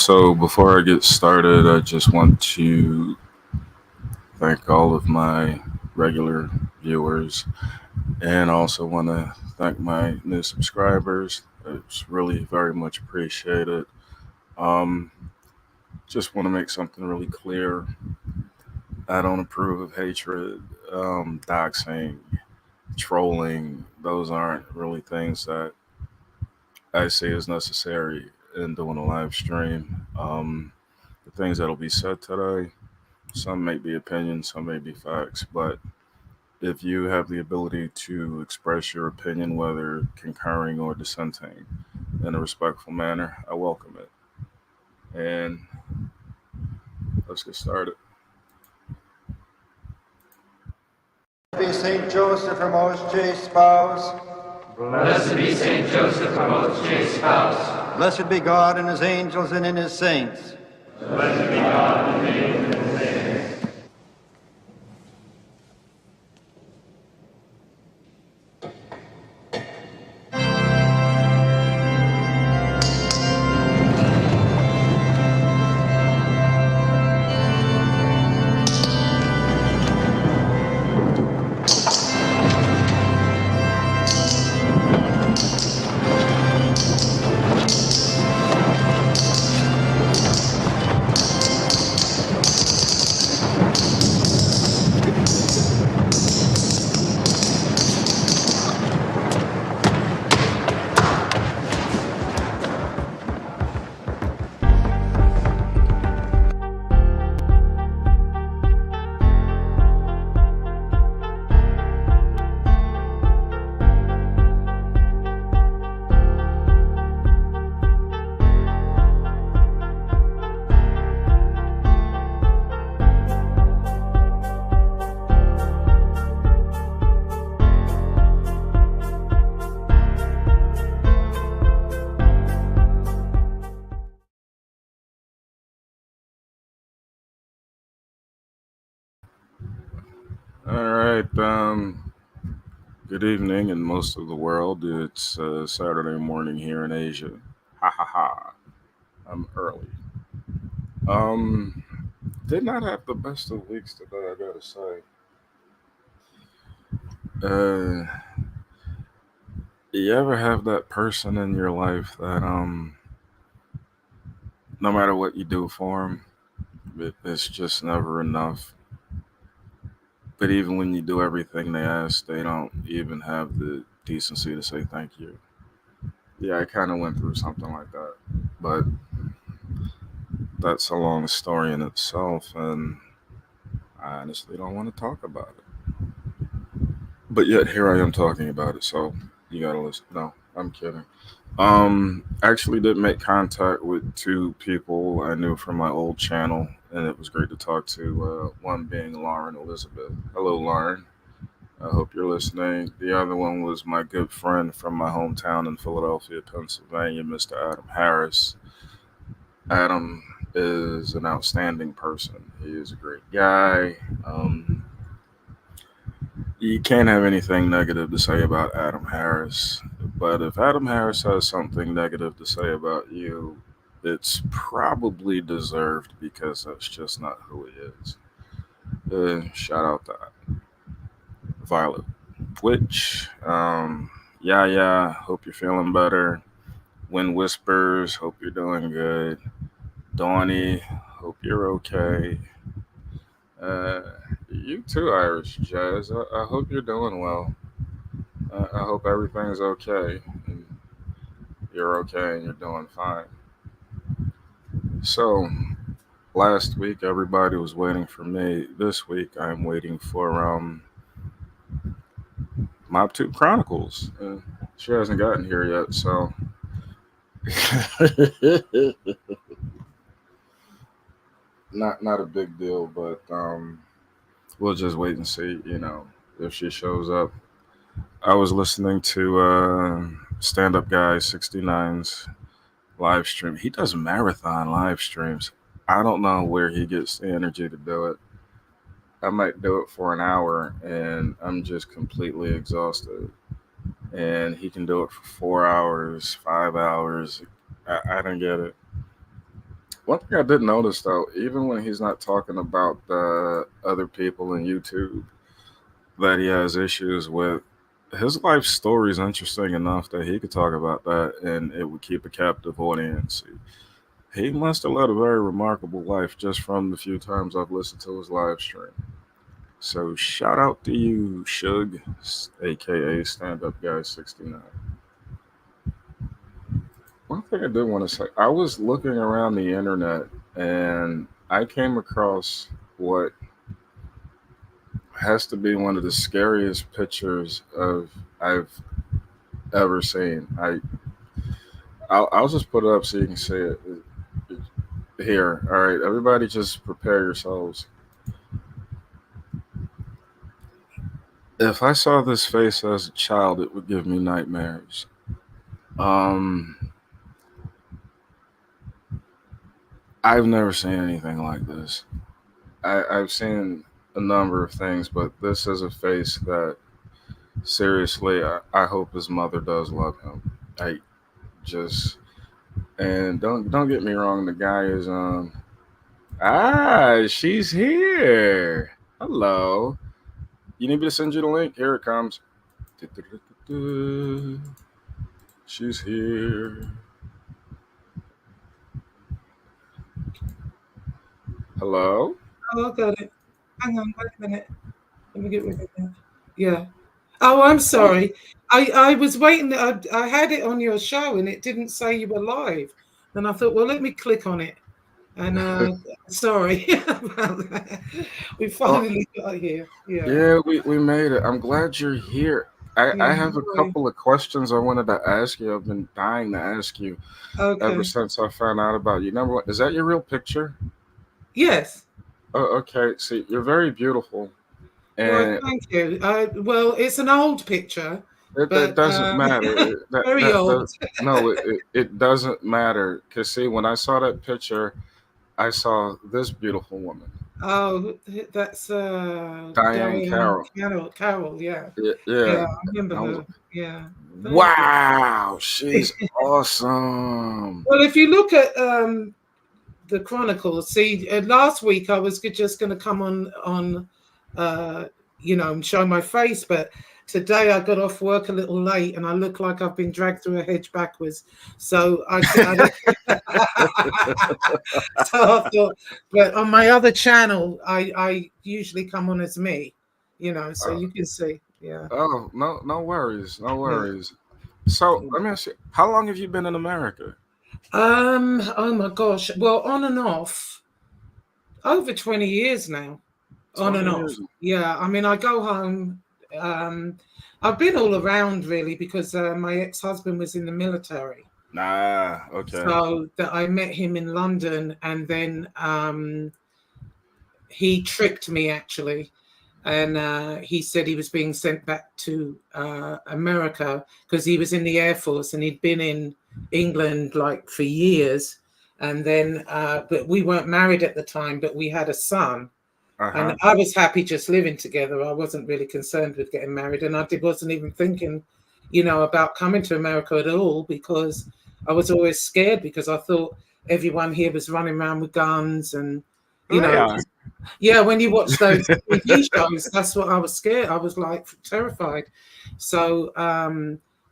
So, before I get started, I just want to thank all of my regular viewers and also want to thank my new subscribers. It's really very much appreciated. Um, just want to make something really clear. I don't approve of hatred, doxing, trolling. Those aren't really things that I see as necessary in doing a live stream. The things that'll be said today, some may be opinions, some may be facts, but if you have the ability to express your opinion, whether concurring or dissenting, in a respectful manner, I welcome it. And let's get started. Be Saint Joseph, our most chaste spouse. Blessed be Saint Joseph, our most chaste spouse. Blessed be God and his angels and in his saints. Blessed be God and his angels and his saints. All right. Good evening in most of the world. It's Saturday morning here in Asia. Ha ha ha. I'm early. Um, did not have the best of weeks today, I gotta say. Uh, you ever have that person in your life that no matter what you do for them, it's just never enough. But even when you do everything they ask, they don't even have the decency to say thank you. Yeah, I kind of went through something like that, but that's a long story in itself, and I honestly don't want to talk about it. But yet here I am talking about it, so you gotta listen. No, I'm kidding. Actually did make contact with two people I knew from my old channel, and it was great to talk to. One being Lauren Elizabeth. Hello, Lauren. I hope you're listening. The other one was my good friend from my hometown in Philadelphia, Pennsylvania, Mr. Adam Harris. Adam is an outstanding person. He is a great guy. You can't have anything negative to say about Adam Harris. But if Adam Harris has something negative to say about you, it's probably deserved because that's just not who he is. Shout out to Violet Twitch. Yeah, hope you're feeling better. Wind Whispers, hope you're doing good. Dawny, hope you're okay. Uh, you too, Irish Jazz. I hope you're doing well. I hope everything's okay and you're okay and you're doing fine. So, last week everybody was waiting for me. This week I'm waiting for Mob 2 Chronicles. She hasn't gotten here yet, so not a big deal, but we'll just wait and see, if she shows up. I was listening to Stand Up Guy 69's live stream. He does marathon live streams. I don't know where he gets the energy to do it. I might do it for an hour and I'm just completely exhausted. And he can do it for 4 hours, 5 hours. I don't get it. One thing I did notice though, even when he's not talking about the other people in YouTube that he has issues with, his life story is interesting enough that he could talk about that and it would keep a captive audience. He must have led a very remarkable life just from the few times I've listened to his live stream. So shout out to you, Shug, aka Stand Up Guy 69. One thing I did want to say, I was looking around the internet and I came across what has to be one of the scariest pictures of I've ever seen. I'll just put it up so you can see it here. All right, everybody, just prepare yourselves. If I saw this face as a child, it would give me nightmares. Um, I've never seen anything like this. I've seen a number of things, but this is a face that seriously, I hope his mother does love him. I just and don't get me wrong, the guy is she's here. Hello. You need me to send you the link? Here it comes. She's here. Hello? Oh, I got it. Hang on, wait a minute. Let me get rid of that. Yeah. Oh, I'm sorry. I was waiting. I had it on your show and it didn't say you were live. And I thought, well, let me click on it. And sorry about that. We finally got here. Yeah, we made it. I'm glad you're here. I have a couple of questions I wanted to ask you. I've been dying to ask you ever since I found out about you. Number one, is that your real picture? Yes. Oh, okay. See, you're very beautiful. And well, thank you. Well, it's an old picture. That doesn't matter. Very old. No, it doesn't matter. Because, see, when I saw that picture, I saw this beautiful woman. Oh, that's Diane Carroll. Carroll, yeah. Yeah, I remember her. Yeah. Wow, she's awesome. Well, if you look at the Chronicles, see, last week I was just going to come on, and show my face, but today I got off work a little late and I look like I've been dragged through a hedge backwards. So I thought, but on my other channel, I usually come on as me, so you can see. Yeah. Oh, no worries. No worries. Yeah. So let me ask you, how long have you been in America? Oh my gosh. Well, on and off, over 20 years now. On and off. Yeah. I mean, I go home. I've been all around really because my ex-husband was in the military. Okay. So that I met him in London, and then he tricked me actually, and he said he was being sent back to America because he was in the Air Force and he'd been in England like for years, and then but we weren't married at the time, but we had a son. And I was happy just living together. I wasn't really concerned with getting married, and I wasn't even thinking, about coming to America at all because I was always scared because I thought everyone here was running around with guns and, yeah, when you watch those TV shows, that's what I was scared. I was like terrified. So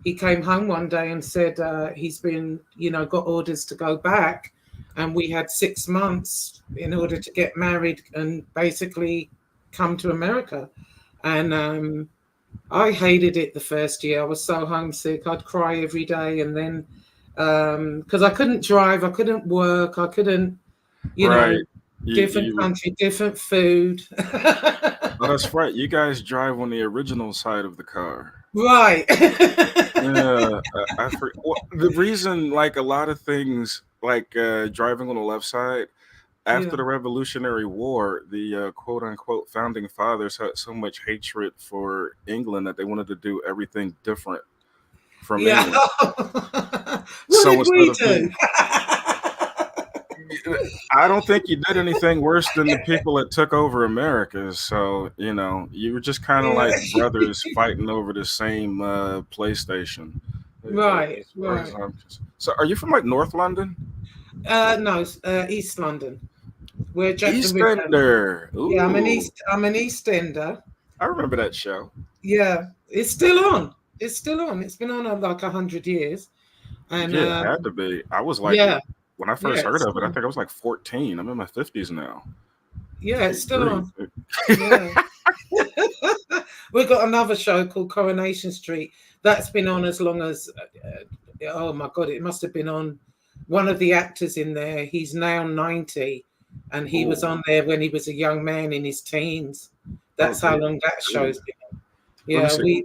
he came home one day and said he's been, got orders to go back. And we had 6 months in order to get married and basically come to America. And I hated it the first year. I was so homesick. I'd cry every day. And then because I couldn't drive, I couldn't work, I couldn't, different country, different food. Oh, that's right. You guys drive on the original side of the car. Right. Yeah. The reason, like a lot of things, like driving on the left side, after the Revolutionary War, the quote unquote founding fathers had so much hatred for England that they wanted to do everything different from England. What did we do? I don't think you did anything worse than the people that took over America. So, you were just kind of like brothers fighting over the same PlayStation. Right. So, are you from like North London? No, East London. We're Jack the East Ripper. Ender. Yeah, Ooh, I'm an East Ender. I remember that show. Yeah, it's still on. It's still on. It's been on like 100 years. And Yeah, it had to be. I was like, yeah, when I yeah, first heard of it, I think I was like 14. I'm in my 50s now. yeah, it's Good still grief. on. Yeah. We've got another show called Coronation Street that's been on as long as oh my god, it must have been on. One of the actors in there, he's now 90, and he was Ooh. on there when he was a young man in his teens. That's how good long that show's been on. Let me Yeah, see.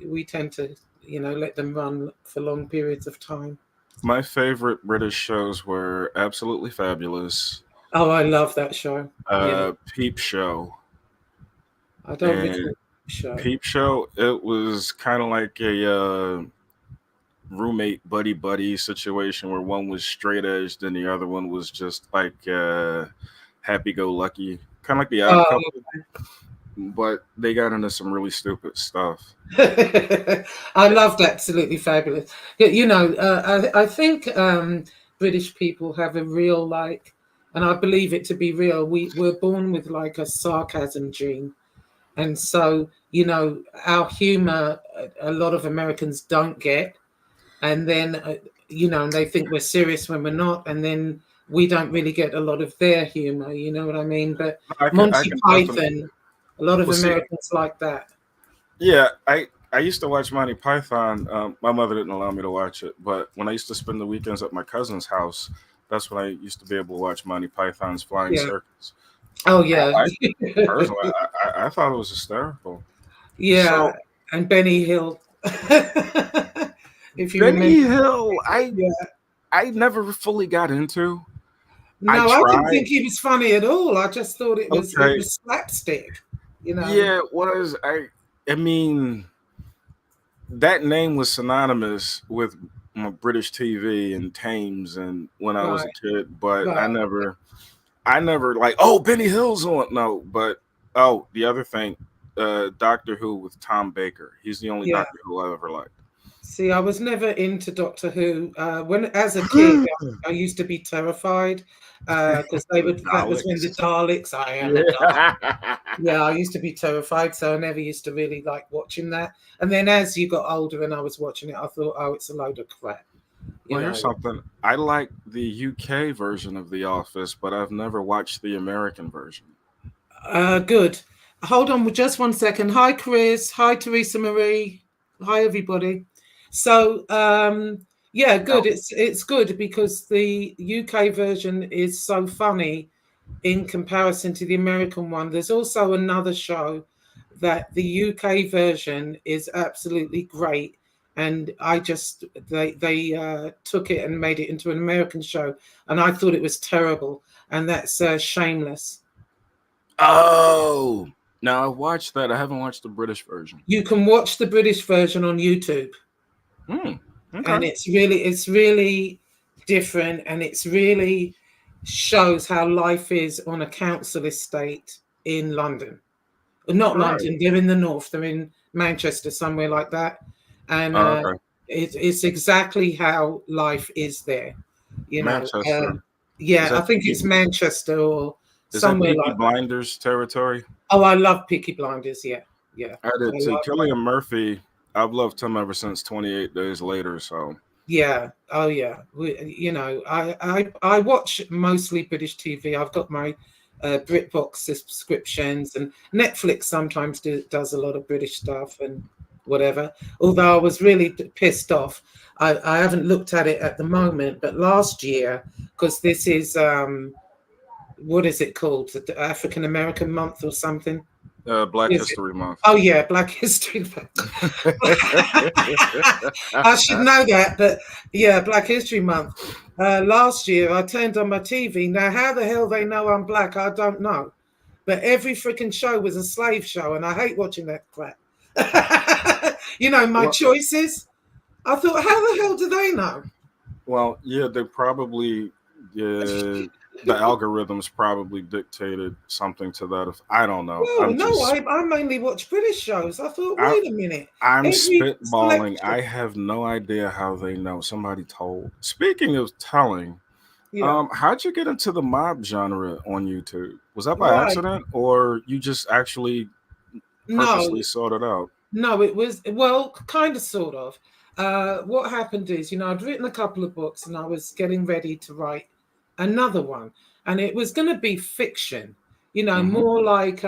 we tend to, let them run for long periods of time. My favorite British shows were Absolutely Fabulous, Oh, I love that show. Yeah, Peep Show. I don't recall And the show. Peep Show, it was kind of like a roommate buddy buddy situation where one was straight edged and the other one was just like happy go lucky, kind of like the Odd Oh, Couple, but they got into some really stupid stuff. I loved Absolutely Fabulous. I think British people have a real and I believe it to be real. We were born with like a sarcasm gene, and so our humor a lot of Americans don't get, and then they think we're serious when we're not, and then we don't really get a lot of their humor. You know what I mean? But I Monty can definitely. Python, a lot of Well, see, Americans like that. yeah, I used to watch Monty Python. My mother didn't allow me to watch it, but when I used to spend the weekends at my cousin's house, that's when I used to be able to watch Monty Python's Flying Yeah. Circus. Oh yeah. I personally, I thought it was hysterical. Yeah, So and Benny Hill. If you Benny remember, Hill, yeah. I never fully got into. I No, I didn't tried. think he was funny at all. I just thought it Okay, was slapstick. You know. yeah, it was. I mean, that name was synonymous with British TV and Thames and when I was a Right, kid, but right. I never like, oh, Benny Hill's on. No, but oh, the other thing, Doctor Who with Tom Baker. He's the only Yeah. Doctor Who I ever liked. See, I was never into Doctor Who. When as a kid, I used to be terrified because that was when the Daleks. Daleks. I am the Dalek. Yeah. Yeah, I used to be terrified, so I never used to really like watching that. And then as you got older and I was watching it, I thought, oh, it's a load of crap. You Well, know. here's something. I like the UK version of The Office, but I've never watched the American version. Good. Hold on just one second. Hi, Chris. Hi, Teresa Marie. Hi, everybody. So, yeah, Now, good. It's good because the UK version is so funny in comparison to the American one. There's also another show that the UK version is absolutely great, and they took it and made it into an American show, and I thought it was terrible. And that's Shameless. oh, now I watched that. I haven't watched the British version. You can watch the British version on YouTube, Hmm. and Okay. it's really different, and it's really shows how life is on a council estate in London. Not Right. London, they're in the north, they're in Manchester, somewhere like that. And Oh, okay. it's exactly how life is there. You know, Manchester. Is yeah, I that think it's Manchester or somewhere Peaky like that. Blinders territory? Oh, I love Peaky Blinders. Yeah, yeah. I did I too. love Killian Murphy. I've loved him ever since 28 Days Later. So Yeah. Oh, yeah. I watch mostly British TV. I've got my BritBox subscriptions, and Netflix sometimes does a lot of British stuff and whatever. Although I was really pissed off. I haven't looked at it at the moment, but last year, because this is what is it called? The African American Month or something? Black Is it? History Month. Oh yeah, Black History Month. I should know that, but yeah, Black History Month. Last year, I turned on my TV. Now, how the hell they know I'm black, I don't know. But every freaking show was a slave show, and I hate watching that crap. My Well, choices. I thought, how the hell do they know? well, yeah, they probably the algorithms probably dictated something to that. If I don't know, No, I mainly watch British shows. I thought, I, wait a minute. I'm Every spitballing. selection. I have no idea how they know. Somebody told. Speaking of telling, Yeah. How'd you get into the mob genre on YouTube? Was that by Right. accident, or you just actually No, purposely sought it out? no, it was, well, kind of, sort of. What happened is, I'd written a couple of books and I was getting ready to write another one. And it was going to be fiction, Mm-hmm. more like,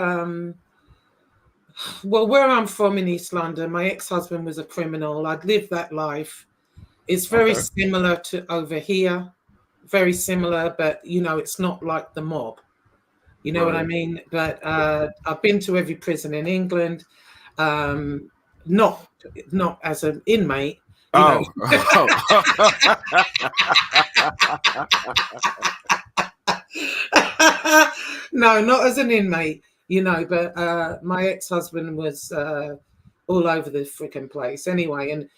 well, where I'm from in East London, my ex-husband was a criminal. I'd lived that life. It's very Okay. similar to over here, very similar, but, it's not like the mob. You know what I Right. mean? But I've been to every prison in England. Um, not as an inmate, you know. Oh. No, not as an inmate, but my ex-husband was all over the freaking place anyway. And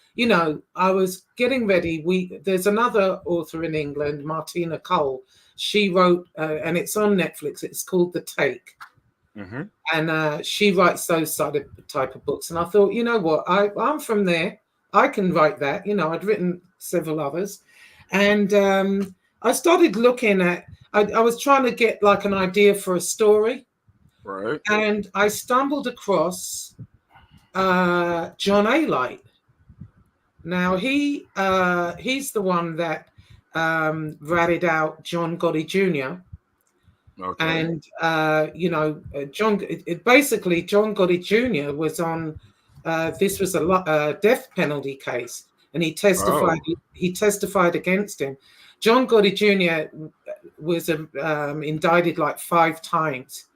I was getting ready. There's another author in England, Martina Cole. She wrote and it's on Netflix, it's called The Take. Mm-hmm. And she writes those type of books. And I thought, you know what, I'm from there, I can write that. I'd written several others. And I started looking at, I was trying to get like an idea for a story. Right. And I stumbled across John A. Light. Now he's the one that ratted out John Gotti Jr. Okay. And basically John Gotti Jr. was on. This was a death penalty case, and he testified. Oh. He testified against him. John Gotti Jr. was indicted like 5 times,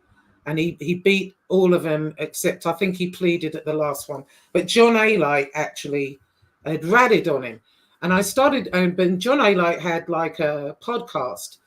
and he beat all of them except I think he pleaded at the last one. But John A. Light actually had ratted on him, and I started. But John A. Light had like a podcast,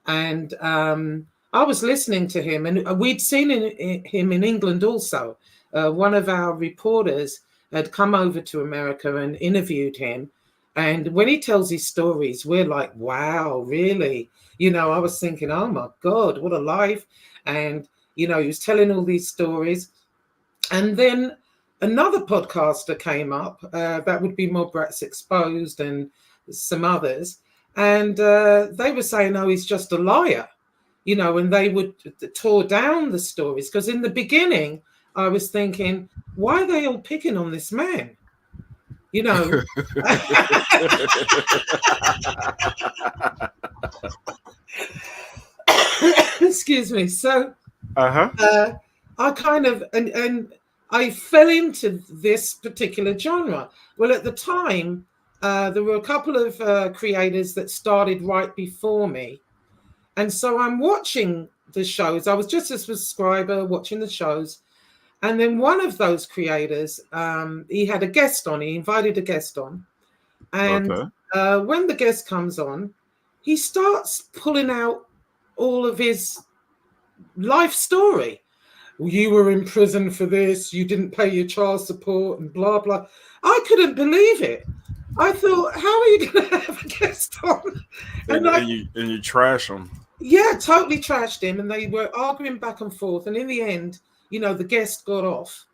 and I was listening to him, and we'd seen him in England also. One of our reporters had come over to America and interviewed him. And when he tells his stories, we're like, wow, really? I was thinking, oh my God, what a life. And, he was telling all these stories. And then another podcaster came up, that would be Mob Rats Exposed and some others. And they were saying, oh, he's just a liar. And they would tore down the stories, because in the beginning I was thinking, why are they all picking on this man? Excuse me. So Uh-huh. I kind of and I fell into this particular genre. Well, at the time, there were a couple of creators that started right before me. And so I'm watching the shows. I was just a subscriber watching the shows. And then one of those creators, he had a guest on. He invited a guest on. And Okay. when the guest comes on, he starts pulling out all of his life story. You were in prison for this. You didn't pay your child support and blah, blah. I couldn't believe it. I thought, how are you going to have a guest on? And you trash them. Yeah, totally trashed him, and they were arguing back and forth. And in the end, the guest got off,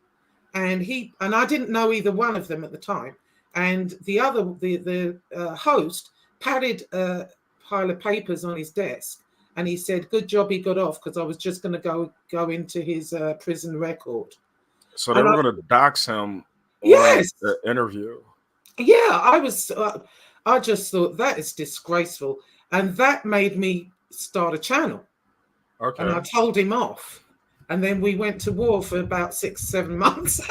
and I didn't know either one of them at the time. And the other, the host, padded a pile of papers on his desk, and he said, "Good job he got off, because I was just going to go into his prison record." So they And were going to dox him on yes, the interview. yeah, I just thought that is disgraceful, and that made me start a channel. Okay. And I told him off. And then we went to war for about 6-7 months.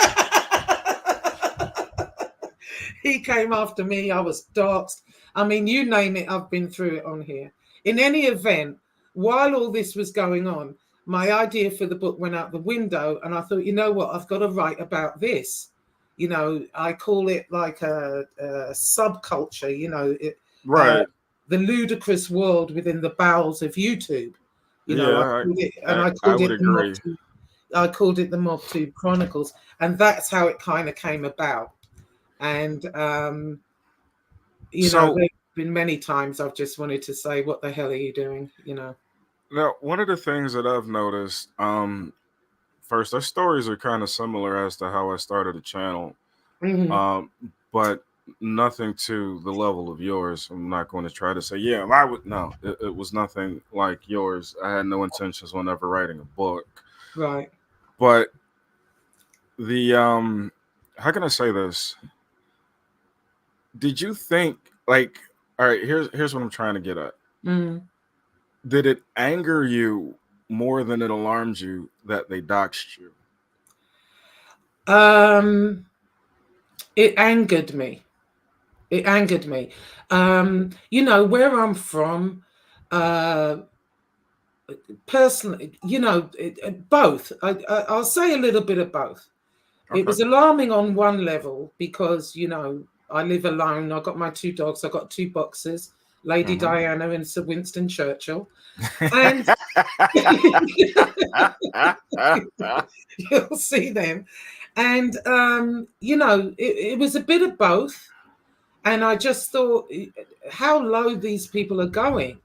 He came after me. I was doxxed. I mean, you name it, I've been through it on here. In any event, while all this was going on, my idea for the book went out the window. And I thought, you know what? I've got to write about this. I call it like a subculture, Right. the ludicrous world within the bowels of YouTube. Yeah, I would agree. I called it the Mob Tube Chronicles, and that's how it kind of came about. And So there've been many times I've just wanted to say, "What the hell are you doing?" now, one of the things that I've noticed, first, our stories are kind of similar as to how I started the channel. Mhm. But nothing to the level of yours. I'm not going to try to say, yeah, I would. No, it was nothing like yours. I had no intentions on ever writing a book. Right. But the how can I say this? Did you think like, all right, here's what I'm trying to get at. Mm. Did it anger you more than it alarmed you that they doxed you? It angered me. It angered me. You know, where I'm from, personally, you know, both. I'll say a little bit of both. It was Okay. alarming on one level because, you know, I live alone. I've got my 2 dogs. I've got 2 boxers, Lady Hmm. Diana and Sir Winston Churchill. And you'll see them. And, you know, it was a bit of both. And I just thought how low these people are going,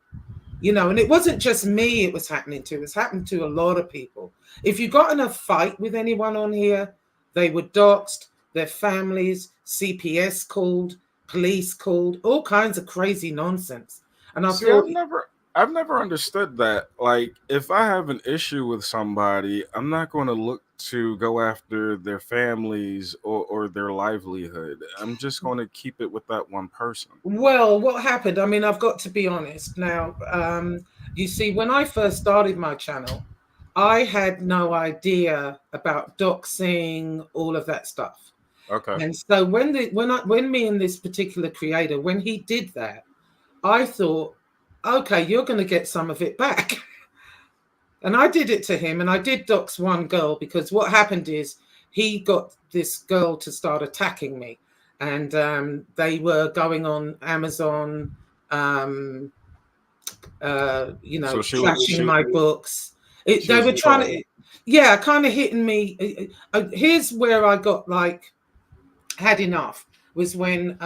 you know, and it wasn't just me it was happening to, it was happening to a lot of people. If you got in a fight with anyone on here, they were doxxed, their families, CPS called, police called, all kinds of crazy nonsense. And I See, thought, I've never understood that. Like, if I have an issue with somebody, I'm not going to look to go after their families or their livelihood. I'm just going to keep it with that one person. well, what happened? I mean, I've got to be honest now. You see, when I first started my channel, I had no idea about doxing, all of that stuff. Okay. And so when me and this particular creator, when he did that, I thought, okay, you're going to get some of it back. And I did it to him, and I did dox one girl because what happened is he got this girl to start attacking me, and they were going on Amazon, you know, So trashing my books. she They was were a trying troll. to, yeah, kind of hitting me. Here's where I got like had enough was when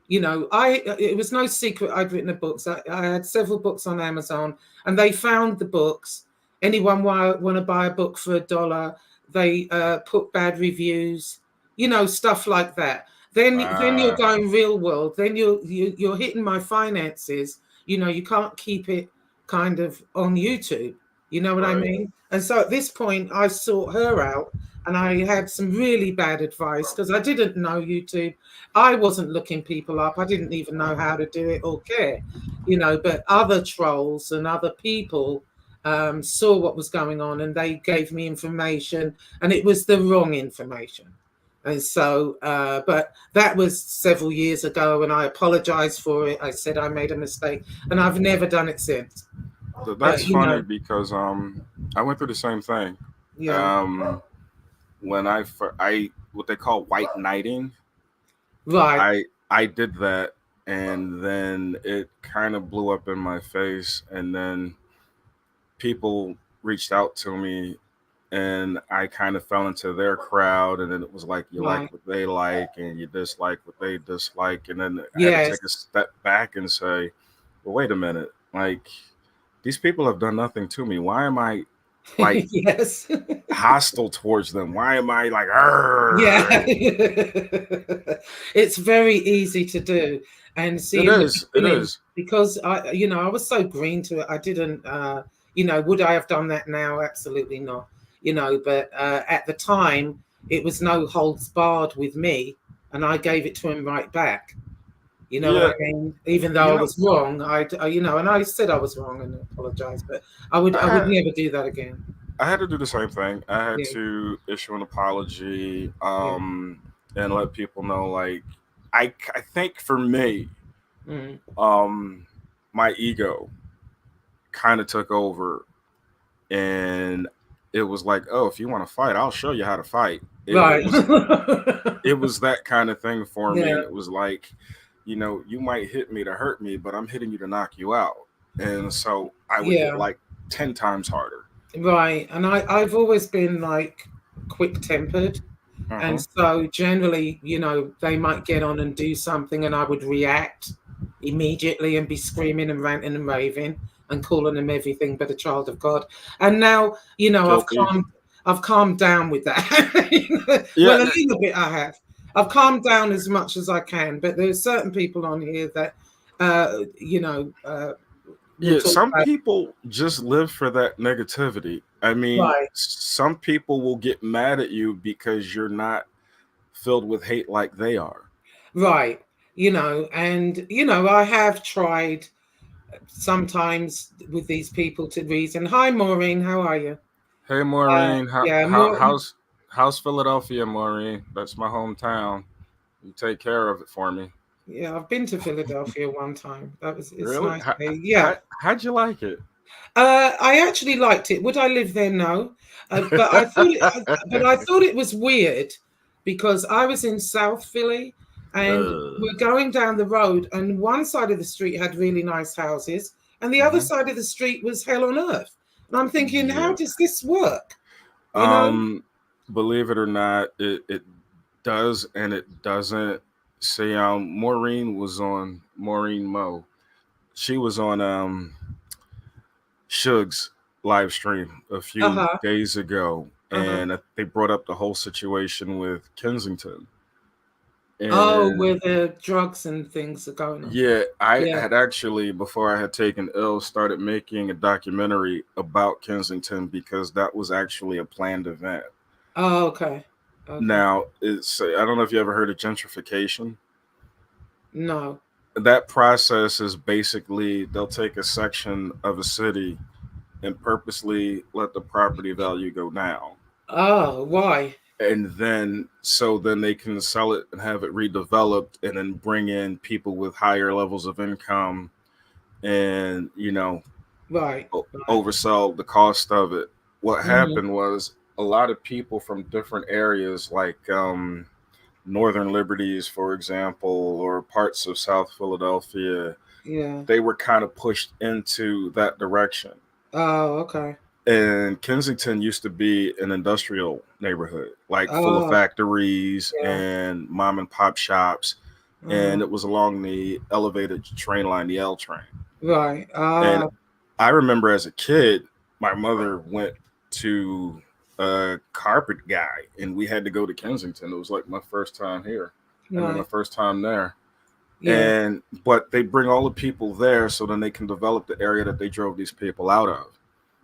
you know, it was no secret I'd written the books. I had several books on Amazon, and they found the books. Anyone want to buy a book for $1, they put bad reviews, you know, stuff like that. Then you're Wow. going real world. Then you're hitting my finances. You know, you can't keep it kind of on YouTube. You know what I Right. mean? And so at this point, I sought her out, and I had some really bad advice because I didn't know YouTube. I wasn't looking people up. I didn't even know how to do it or care, you know. But other trolls and other people saw what was going on, and they gave me information, and it was the wrong information. And so, but that was several years ago, and I apologized for it. I said I made a mistake, and I've never done it since. That's But you funny know, because I went through the same thing. yeah, Um when I what they call white knighting, right, I did that, and then it kind of blew up in my face, and then people reached out to me, and I kind of fell into their crowd, and then it was like you like right, what they like and you dislike what they dislike, and then I had to yes, take a step back and say, well, wait a minute, like these people have done nothing to me. Why am I like yes. hostile towards them? Why am I like, Yeah, "Arr!" it's very easy to do. And see, It in the is, it beginning, is. because you know, I was so green to it, I didn't, you know, would I have done that now? Absolutely not. You know, but at the time, it was no holds barred with me, and I gave it to him right back. You know what I Yeah, mean? Even you though I know, was wrong, you know, and I said I was wrong and apologized, but I would I never do that again. I had to do the same thing. I had Yeah, to issue an apology, yeah, and let people know, like, I think for me, mm, um, my ego kind of took over, and it was like, oh, if you want to fight, I'll show you how to fight. right. It was that kind of thing for me, Yeah, and it was like, you might hit me to hurt me, but I'm hitting you to knock you out, and so I would hit yeah. like 10 times harder. Right. And I've always been like quick tempered. And Uh-huh. so generally, you know, they might get on and do something and I would react immediately and be screaming and ranting and raving and calling them everything but a child of God. And now, you know, Guilty. I've calmed down with that. Yeah, Well, a little bit I have. I've calmed down as much as I can, but there's certain people on here that, will Yeah, talk some about. people just live for that negativity. I mean, Right, some people will get mad at you because you're not filled with hate like they are. right. And I have tried sometimes with these people to reason. Hi, Maureen, how are you? Hey, Maureen, Yeah, more. how's Philadelphia, Maureen? That's my hometown. You take care of it for me. Yeah, I've been to Philadelphia one time. It's Really? nice there. Yeah. How'd you like it? I actually liked it. Would I live there? No. But I thought it was weird because I was in South Philly and Uh, we're going down the road, and one side of the street had really nice houses, and the other mhm. side of the street was hell on earth. And I'm thinking, how Yeah. does this work? You know? Um, Believe it or not, it does and it doesn't. See, Maureen Mo. She was on Suge's live stream a few Uh-huh. days ago, Uh-huh. and they brought up the whole situation with Kensington. Oh, And where the drugs and things are going on. yeah, I Yeah. had actually, before I had taken ill, started making a documentary about Kensington because that was actually a planned event. Oh, okay. Okay. Now, I don't know if you ever heard of gentrification. No. That process is basically they'll take a section of a city and purposely let the property value go down. Oh, why? And then they can sell it and have it redeveloped and then bring in people with higher levels of income and, Right. Right. oversell the cost of it. What Mhm. happened was a lot of people from different areas, like Northern Liberties, for example, or parts of South Philadelphia, Yeah. they were kind of pushed into that direction. Oh, okay. And Kensington used to be an industrial neighborhood, like full of Oh, factories yeah. and mom and pop shops. Uh-huh. And it was along the elevated train line, the L train. Right. And I remember as a kid, my mother went to a carpet guy and we had to go to Kensington. It was like my first time here. I mean, my Right. first time there. Yeah. But they bring all the people there so then they can develop the area that they drove these people out of.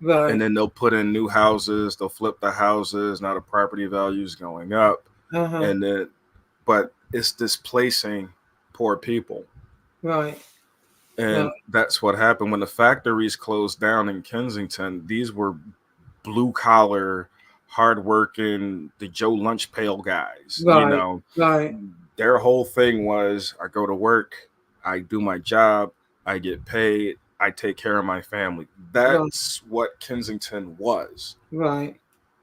And Right. then they'll put in new houses, they'll flip the houses. Now the property value is going up. Uh-huh. And then, but it's displacing poor people. Right. Right. And that's what happened when the factories closed down in Kensington. These were blue collar, hardworking, the Joe Lunch Pail guys. Right. Right. Their whole thing was I go to work, I do my job, I get paid, I take care of my family. Right. That's what Kensington was. Right.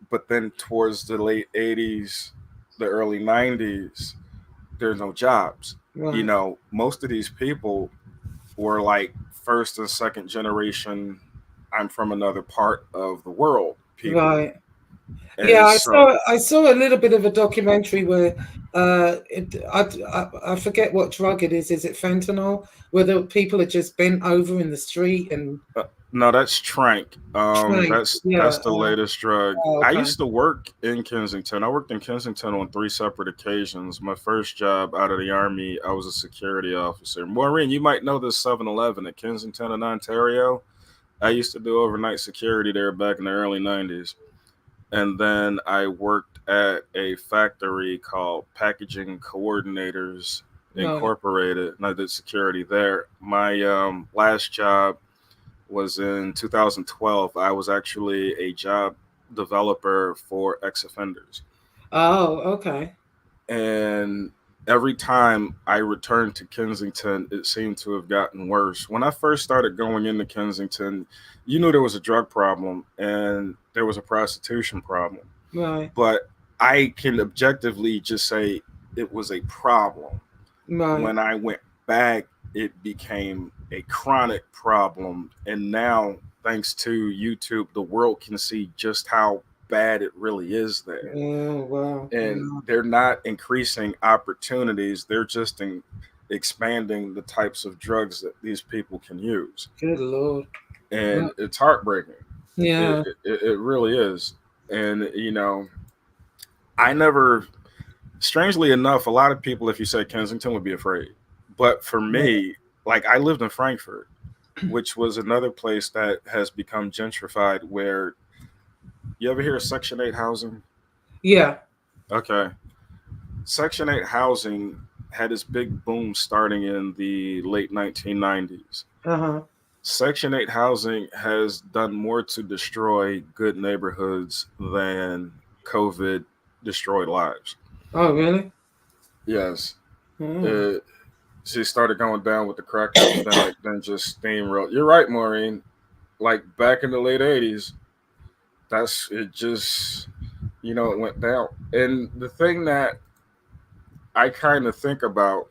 But then towards the late 80s, the early 90s, there's no jobs. Right. Most of these people were like first and second generation, I'm from another part of the world people. Right. Yeah, And so, I saw a little bit of a documentary where I forget what drug it is. Is it fentanyl? Where the people are just bent over in the street and no, that's Trank. trying. That's Yeah. the latest drug. Oh, I okay. used to work in Kensington. I worked in Kensington on 3 separate occasions. My first job out of the army, I was a security officer. Maureen, you might know this 7-Eleven at Kensington in Ontario. I used to do overnight security there back in the early 90s. And then I worked at a factory called Packaging Coordinators Right. Incorporated, and I did security there. My last job was in 2012. I was actually a job developer for ex offenders. Oh, okay. And every time I returned to Kensington, it seemed to have gotten worse. When I first started going into Kensington, you knew there was a drug problem and there was a prostitution problem. Right. But I can objectively just say it was a problem. Right. When I went back, it became a chronic problem. And now, thanks to YouTube, the world can see just how bad it really is there. Oh, wow. And Yeah. they're not increasing opportunities, they're just expanding the types of drugs that these people can use. Good Lord. Yeah. And it's heartbreaking. It, Yeah. it, it really is. And, I never strangely enough, a lot of people, if you say Kensington, would be afraid. But for me, like I lived in Frankfurt, which was another place that has become gentrified. Where you ever hear of Section 8 housing? Yeah. Okay. Section 8 housing had this big boom starting in the late 1990s. Uh-huh. Section 8 housing has done more to destroy good neighborhoods than COVID destroyed lives. Oh, really? Yes. Mm. She started going down with the crack epidemic, then just steamrolled. You're right, Maureen. Like back in the late 80s, that's it just, it went down. And the thing that I kind of think about,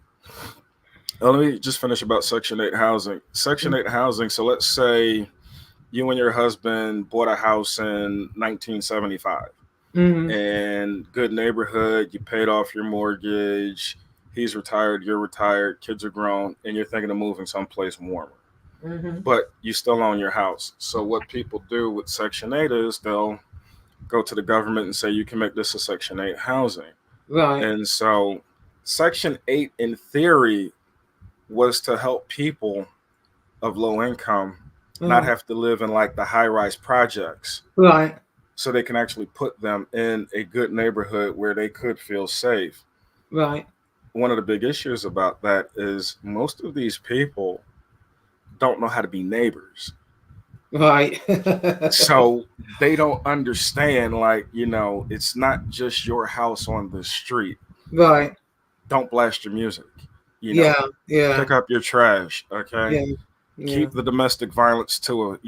let me just finish about Section 8 housing. Section 8 housing, so let's say you and your husband bought a house in 1975 and good neighborhood, you paid off your mortgage, he's retired, you're retired, kids are grown, and you're thinking of moving someplace warmer. But you still own your house. So what people do with Section 8 is they'll go to the government and say, you can make this a Section 8 housing. Right. And so Section 8, in theory, was to help people of low income not have to live in like the high-rise projects. Right. So they can actually put them in a good neighborhood where they could feel safe. Right. One of the big issues about that is most of these people don't know how to be neighbors. Right. So they don't understand, like, it's not just your house on the street. Right. Don't blast your music. Yeah. Pick up your trash. Okay. Yeah. Keep the domestic violence to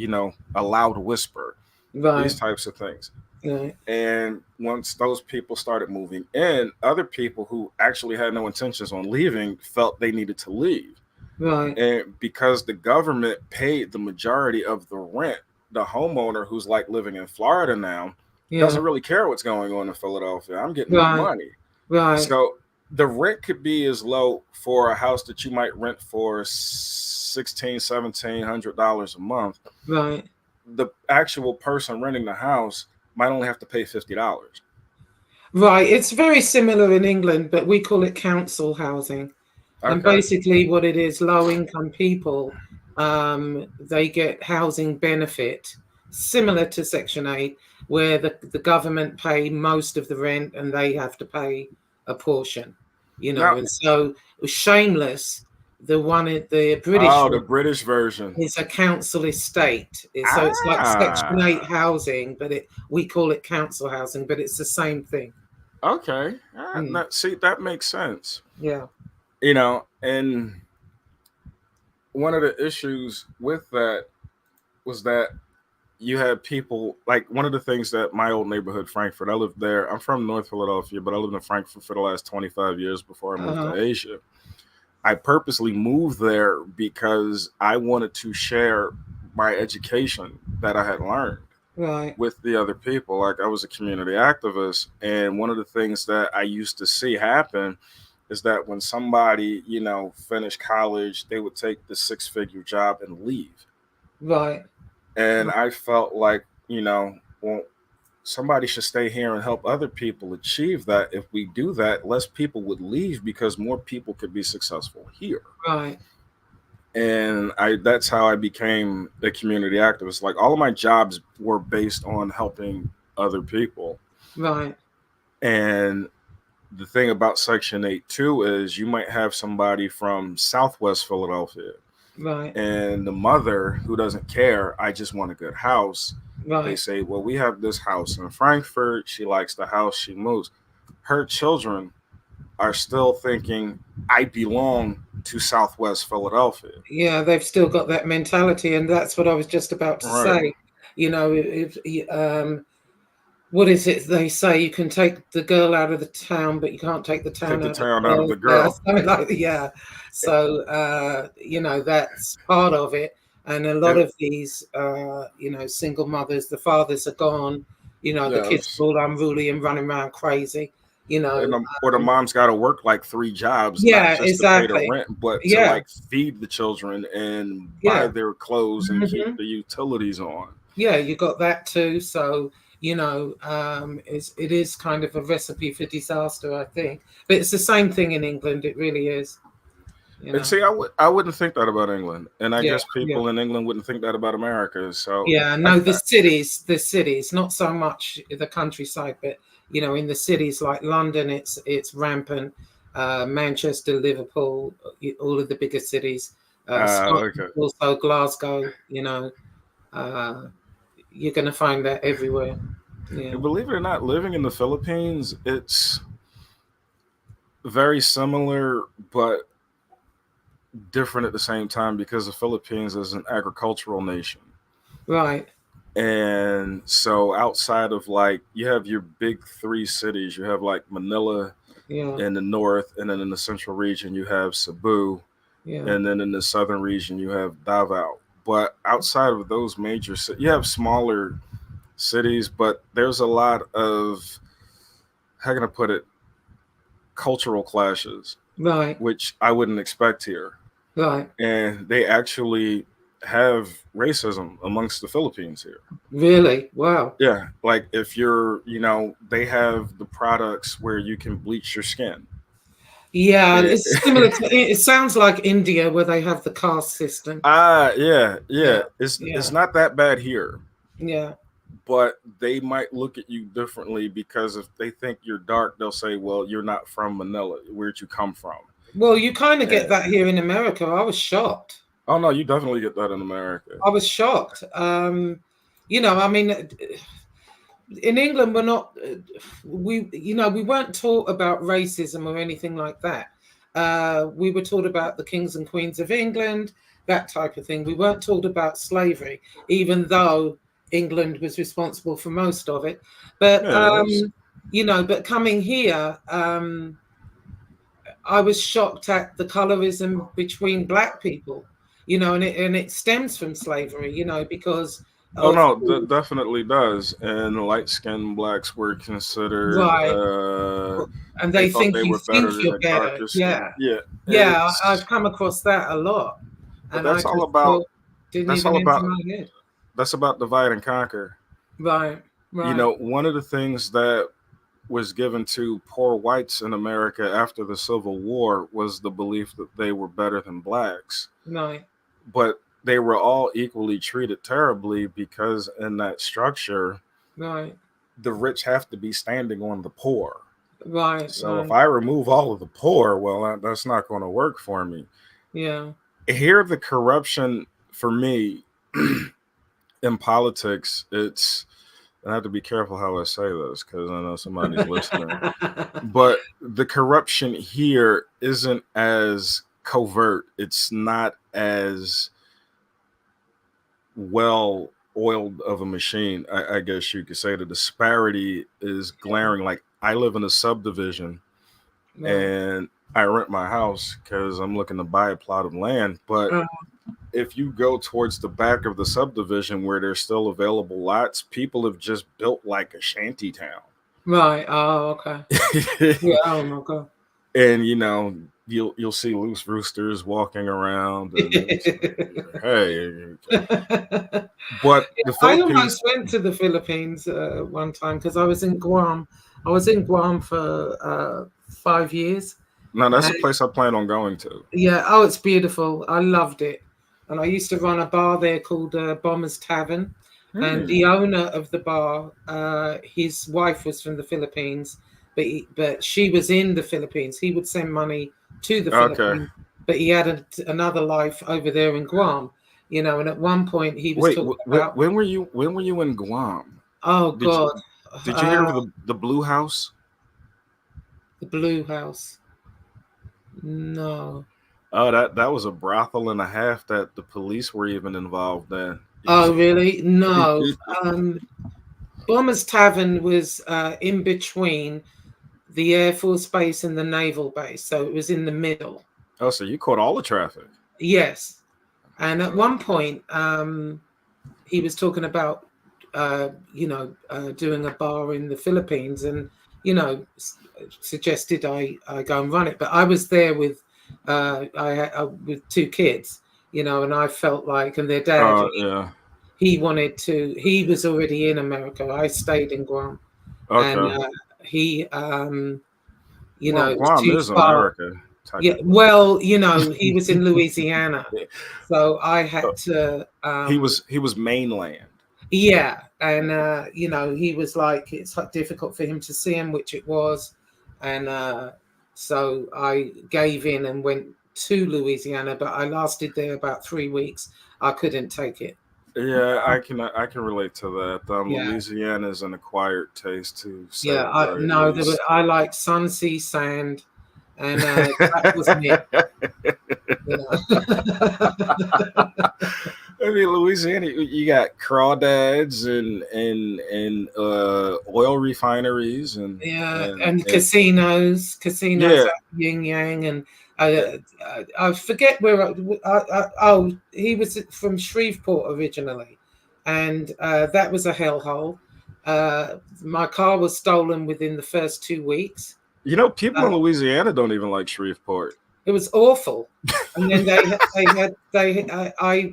a loud whisper. Right. These types of things. Right. And once those people started moving in, other people who actually had no intentions on leaving felt they needed to leave. Right. And because the government paid the majority of the rent, the homeowner who's like living in Florida now doesn't really care what's going on in Philadelphia. I'm getting my money. Right. So the rent could be as low for a house that you might rent for $1,700 a month. Right. The actual person renting the house might only have to pay $50. Right. It's very similar in England, but we call it council housing. Okay. And basically what it is, low income people, they get housing benefit similar to Section 8, where the government pay most of the rent and they have to pay a portion, and so Shameless, the British the British version is a council estate. So it's like Section 8 housing, but we call it council housing, but it's the same thing. Okay. See, that makes sense. Yeah. And one of the issues with that was that you had people, like one of the things that my old neighborhood, Frankfurt, I lived there. I'm from North Philadelphia, but I lived in Frankfurt for the last 25 years before I moved to Asia. I purposely moved there because I wanted to share my education that I had learned with the other people. Like I was a community activist. And one of the things that I used to see happen is that when somebody, finished college, they would take the 6-figure job and leave. Right. And I felt like, well, somebody should stay here and help other people achieve that. If we do that, less people would leave because more people could be successful here. Right. And that's how I became a community activist. Like all of my jobs were based on helping other people. Right. And the thing about Section 8 too is you might have somebody from Southwest Philadelphia. Right. And the mother who doesn't care, I just want a good house. Right. They say, well, we have this house in Frankfurt. She likes the house. She moves. Her children are still thinking, I belong to Southwest Philadelphia. Yeah, they've still got that mentality. And that's what I was just about to say. What is it they say? You can take the girl out of the town, but you can't take the town out of the girl. Something like that, yeah. So, that's part of it. And a lot of these, single mothers, the fathers are gone. The kids are all unruly and running around crazy. Or the mom's got to work like 3 jobs. Yeah, not just exactly. To pay the rent, but to like feed the children and buy their clothes and keep the utilities on. Yeah, you got that too. So it is kind of a recipe for disaster, I think. But it's the same thing in England. It really is. And see, I wouldn't think that about England, and I Yeah, guess yeah. people in England wouldn't think that about America. So Yeah, no, the cities, not so much the countryside, but in the cities like London, it's rampant. Manchester, Liverpool, all of the bigger cities. okay. Scotland, also Glasgow. You're going to find that everywhere. Yeah, And believe it or not, living in the Philippines, it's very similar, but different at the same time because the Philippines is an agricultural nation. right. And so outside of like you have your big three cities, you have like Manila Yeah, in the north, and then in the central region you have Cebu, yeah, and then in the southern region you have Davao. But outside of those major cities, you have smaller cities, but there's a lot of, how can I put it, cultural clashes, right, which I wouldn't expect here. right. And they actually have racism amongst the Philippines here. Really? Wow. Yeah, like if you're, they have the products where you can bleach your skin. Yeah, Eh, it's similar to. It sounds like India, where they have the caste system. yeah, yeah. Yeah, It's yeah, not that bad here, yeah. but they might look at you differently because if they think you're dark, they'll say, "Well, you're not from Manila. Where'd you come from?" Well, you kind of get And, that here in America. I was shocked. oh no, you definitely get that in America. I was shocked. I mean, in England, we're not. We weren't taught about racism or anything like that. We were taught about the kings and queens of England, that type of thing. We weren't taught about slavery, even though England was responsible for most of it. But Yeah, it is. but coming here, I was shocked at the colorism between black people, and it stems from slavery, because Oh of no, that definitely does. And light skinned blacks were considered. right, and They they thought think they you were better think than you're the better. darker skin. Yeah, Yeah, yeah, it's. I've come across that a lot, But and I that's all just about. thought didn't That's even all enter about. my head. That's about divide and conquer. Right, right, One of the things that was given to poor whites in America after the Civil War was the belief that they were better than blacks. right, But they were all equally treated terribly because in that structure, right, the rich have to be standing on the poor. right, So if right. I remove all of the poor, well, that's not going to work for me. Yeah, Here, the corruption for me in politics, I have to be careful how I say this because I know somebody's listening. But the corruption here isn't as covert. It's not as well oiled of a machine. I guess you could say the disparity is glaring. Like I live in a subdivision right. and I rent my house because I'm looking to buy a plot of land. But Uh, if you go towards the back of the subdivision where there's still available lots, people have just built like a shanty town. right. Oh, okay. Yeah. Oh my God. And you'll see loose roosters walking around and it's like, hey, but the I Philippines, almost went to the Philippines one time because I was in Guam. I was in Guam for 5 years. now that's a And place I plan on going to. yeah, oh, it's beautiful. I loved it. And I used to run a bar there called Bomber's Tavern. And the Hmm. owner of the bar, his wife was from the Philippines, but she was in the Philippines. He would send money to the Okay. Philippines, but he had another life over there in Guam. And at one point he was Wait, talking about, when were you in Guam? oh Did you God, did you hear of the Blue House? the Blue House. No. Oh, that was a brothel and a half that the police were even involved in. Oh, really? No. Bomber's Tavern was in between the Air Force Base and the Naval Base, so it was in the middle. Oh, so you caught all the traffic. Yes. And at one point, he was talking about, doing a bar in the Philippines, and suggested I go and run it. But I was there with with two kids, and I felt like, and their dad, Yeah. he wanted to. He was already in America. I stayed in Guam, and Okay. he, you Well, know, it was Guam too is far. America, Yeah, technically. well, you know, he was in Louisiana, so I Uh, had to. he was mainland. Yeah, and you know, he was like, it's difficult for him to see him, which it was, and so I gave in and went to Louisiana, but I lasted there about 3 weeks. I couldn't take it. Yeah, I can relate to that. Yeah, Louisiana is an acquired taste, to say yeah. the I very no, least. I like sun, sea, sand, and that wasn't it. You know. I mean, Louisiana, you got crawdads and oil refineries Yeah, and, and and casinos yeah, at Yin Yang, and yeah, I forget where. Oh, he was from Shreveport originally, and that was a hellhole. My car was stolen within the first 2 weeks. you know, people in Uh, Louisiana don't even like Shreveport. it was awful, and then I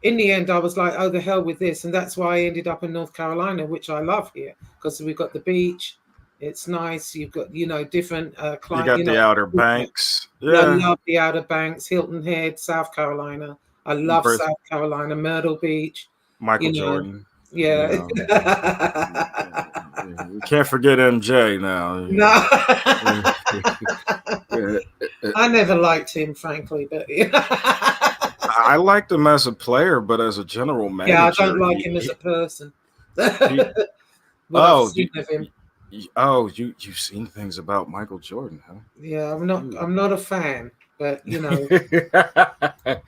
in the end I was like, oh, the hell with this, and that's why I ended up in North Carolina, which I love here because we've got the beach. It's nice. You've got, you know, different You climate. got You know, the Outer different. Banks, I yeah. love the Outer Banks, Hilton Head, South Carolina. I love Birth South Carolina, Myrtle Beach. Michael You know, Jordan, you yeah. know. You can't forget MJ now. No, Yeah. I never liked him, frankly, but I liked him as a player, but as a general yeah, I don't manager, like him as a person. he What I've oh seen of him. you've seen things about Michael Jordan, huh? Yeah, Ooh. I'm not a fan, but you know.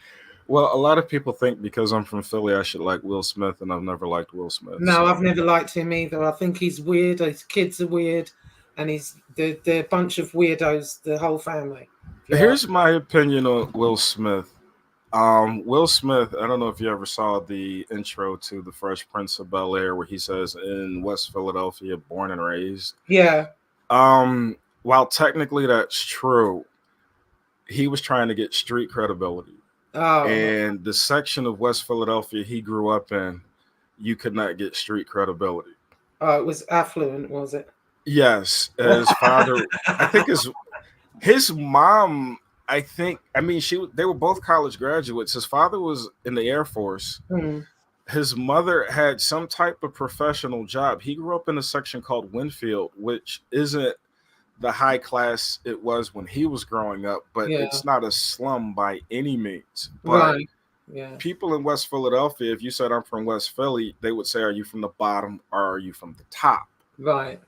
Well, a lot of people think because I'm from Philly, I should like Will Smith, and I've never liked Will Smith. No, So I've never liked him either. I think he's weird. His kids are weird, and they're a bunch of weirdos. The whole family. If you here's ask me. my opinion on Will Smith. Will Smith, I don't know if you ever saw the intro to The Fresh Prince of Bel-Air where he says in West Philadelphia, born and raised. Yeah. While technically that's true, he was trying to get street credibility. Oh, And the section of West Philadelphia he grew up in, you could not get street credibility. oh, it was affluent, was it? Yes, his father, I think his mom, I mean, they were both college graduates. His father was in the Air Force. Hmm. His mother had some type of professional job. He grew up in a section called Winfield, which isn't the high class it was when he was growing up, but Yeah. it's not a slum by any means. But Right. Yeah. people in West Philadelphia, if you said I'm from West Philly, they would say, are you from the bottom or are you from the top? Right.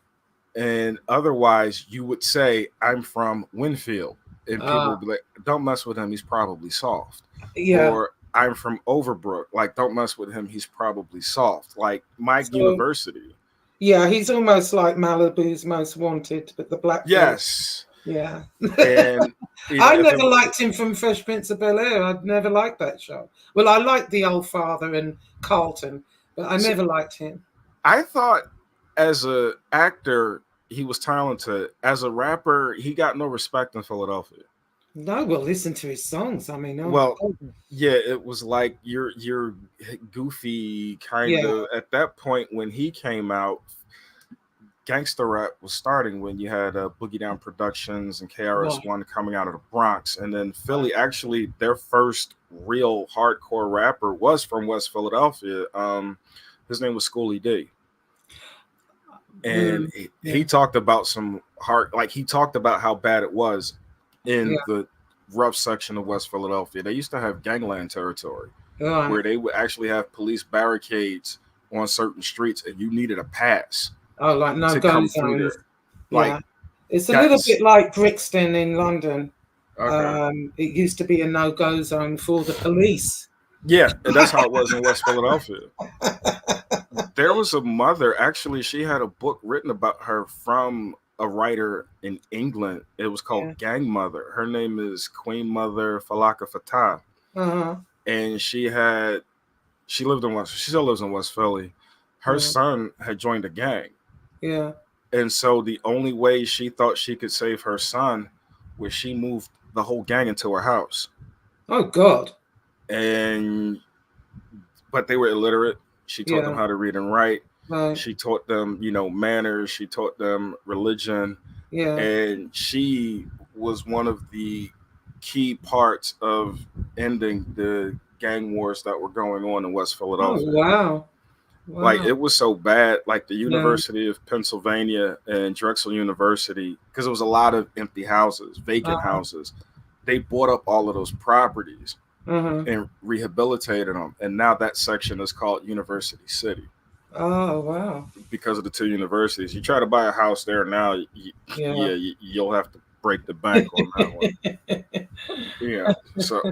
And otherwise, you would say, I'm from Winfield. And people would be like, don't mess with him. He's probably soft. Yeah. Or I'm from Overbrook. Like, don't mess with him. He's probably soft. Like Mike So- University. Yeah, he's almost like Malibu's Most Wanted, but the black. Yes. Dude. Yeah. And I never liked him from Fresh Prince of Bel-Air. I'd never liked that show. Well, I liked The Old Father and Carlton, but I never liked him. I thought as an actor, he was talented. As a rapper, he got no respect in Philadelphia. No, well, listen to his songs. I mean, yeah, it was like you're goofy kind of at that point when he came out. Gangster rap was starting when you had Boogie Down Productions and KRS-One coming out of the Bronx, and then Philly. Actually, their first real hardcore rapper was from West Philadelphia. His name was Schoolie D, and he talked about some he talked about how bad it was in the rough section of West Philadelphia. They used to have gangland territory where they would actually have police barricades on certain streets, and you needed a pass. Oh, like no go zones. Like, it's a little bit like Brixton in London. Okay. It used to be a no-go zone for the police. Yeah, and that's how it was in West Philadelphia. There was a mother, actually, she had a book written about her from a writer in England. It was called Gang Mother. Her name is Queen Mother Falaka Fatah. And she lived in she still lives in West Philly. Her son had joined a gang. Yeah. And so the only way she thought she could save her son was she moved the whole gang into her house. Oh God. But they were illiterate. She taught them Yeah. how to read and write. Right. She taught them, manners. She taught them religion, Yeah. and she was one of the key parts of ending the gang wars that were going on in West Oh, Philadelphia. wow. Like, Wow. it was so bad. Like, the Yeah. University of Pennsylvania and Drexel University, because it was a lot of empty houses, vacant Uh-huh. houses. They bought up all of those properties Uh-huh. and rehabilitated them, and now that section is called University City Oh, wow. because of the two universities. You try to buy a house there now, Yeah. you'll have to break the bank on that one. Yeah. So,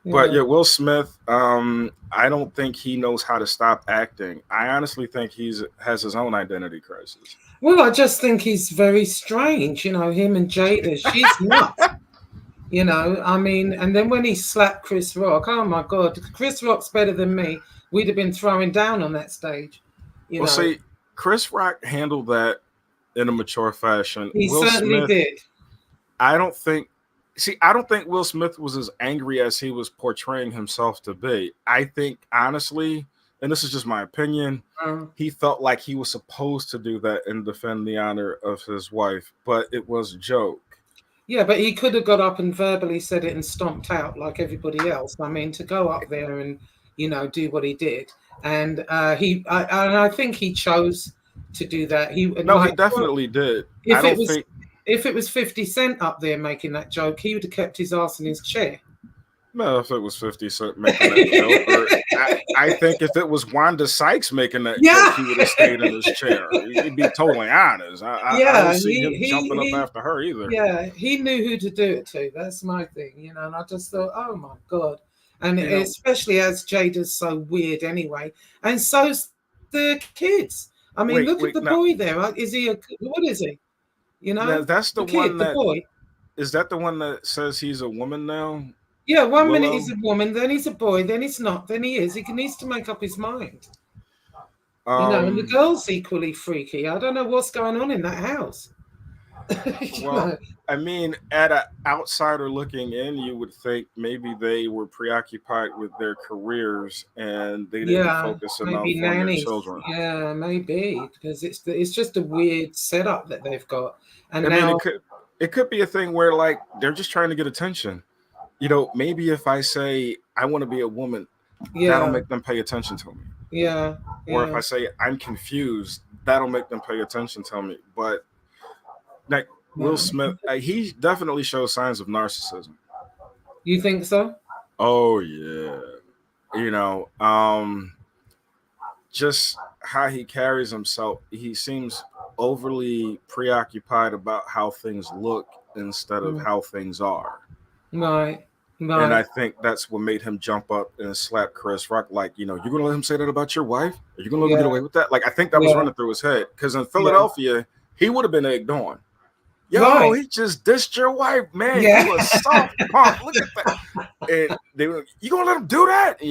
but Yeah. yeah, Will Smith. I don't think he knows how to stop acting. I honestly think has his own identity crisis. Well, I just think he's very strange, him and Jada. She's nuts. I mean, and then when he slapped Chris Rock, oh my God, Chris Rock's better than me. We'd have been throwing down on that stage. Well, see, Chris Rock handled that in a mature fashion. He Will certainly Smith, did. I don't think Will Smith was as angry as he was portraying himself to be. I think, honestly, and this is just my opinion, he felt like he was supposed to do that and defend the honor of his wife, but it was a joke. Yeah, but he could have got up and verbally said it and stomped out like everybody else. I mean, to go up there and, do what he did. And I think he chose to do that. He definitely did. If it was 50 Cent up there making that joke, he would have kept his ass in his chair. No, if it was 50 Cent making that joke, or I think if it was Wanda Sykes making that joke, he would have stayed in his chair. He'd be totally honest. I don't see him jumping up after her either. Yeah, he knew who to do it to. That's my thing, and I just thought, oh my God. And especially as Jada's so weird anyway, and so's the kids. I mean, look at the boy there. What is he? That's the kid, one the boy. Is that the one that says he's a woman now? Yeah, one minute he's a woman, then he's a boy, then he's not, then he is. He needs to make up his mind. And the girl's equally freaky. I don't know what's going on in that house. Well, I mean, at an outsider looking in, you would think maybe they were preoccupied with their careers and they didn't focus enough on their children. Yeah, maybe, because it's just a weird setup that they've got. And it could be a thing where, like, they're just trying to get attention. Maybe if I say I want to be a woman, that'll make them pay attention to me. Yeah. Or if I say I'm confused, that'll make them pay attention to me. But like Will Smith, he definitely shows signs of narcissism. You think so? Oh yeah. Just how he carries himself, he seems overly preoccupied about how things look instead of how things are. Right. And I think that's what made him jump up and slap Chris Rock. Like, you're going to let him say that about your wife? Are you going to let him get away with that? Like, I think that was running through his head. Because in Philadelphia, he would have been egged on. Yo, he just dissed your wife, man. Yeah. You a soft punk. Look at that. And they were, you going to let him do that?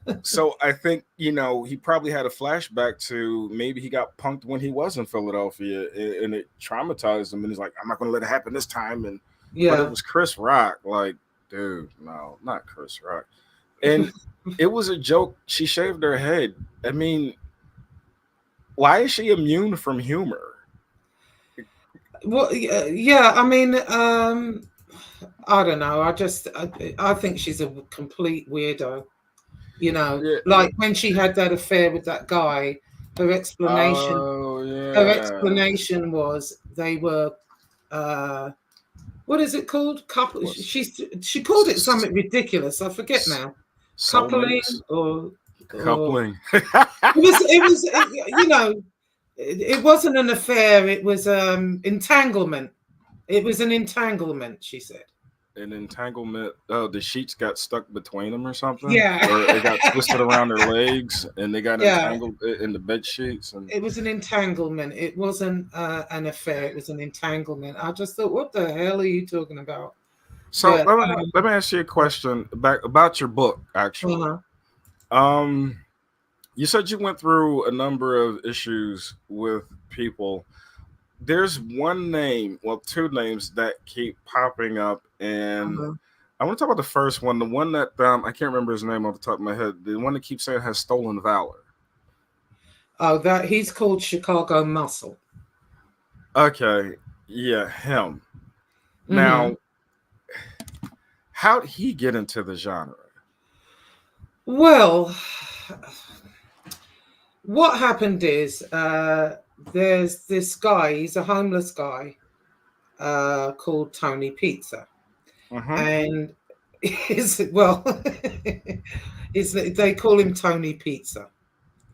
And so I think, he probably had a flashback to maybe he got punked when he was in Philadelphia and it traumatized him. And he's like, I'm not going to let it happen this time. And but it was Chris Rock. Like, dude, no, not Chris Rock. And it was a joke. She shaved her head. I mean, why is she immune from humor? Well, yeah, I mean, I don't know. I think she's a complete weirdo. Like when she had that affair with that guy, her explanation was they were what is it called? Couple. She called it something ridiculous. I forget now. Coupling or coupling. It wasn't an affair. It was entanglement. It was an entanglement. She said. An entanglement. Oh, the sheets got stuck between them or something. Yeah. Or they got twisted around their legs and they got entangled in the bed sheets. And it was an entanglement. It wasn't an affair. It was an entanglement. I just thought, what the hell are you talking about? So let me ask you a question about your book, actually. You said you went through a number of issues with people. There's one name, well, two names that keep popping up, and I want to talk about the first one, the one that I can't remember his name off the top of my head. The one that keeps saying has stolen valor. Oh, that he's called Chicago Muscle. Okay, yeah, him. Mhm. Now, how'd he get into the genre? Well, what happened is there's this guy, he's a homeless guy called Tony Pizza. And they call him Tony Pizza,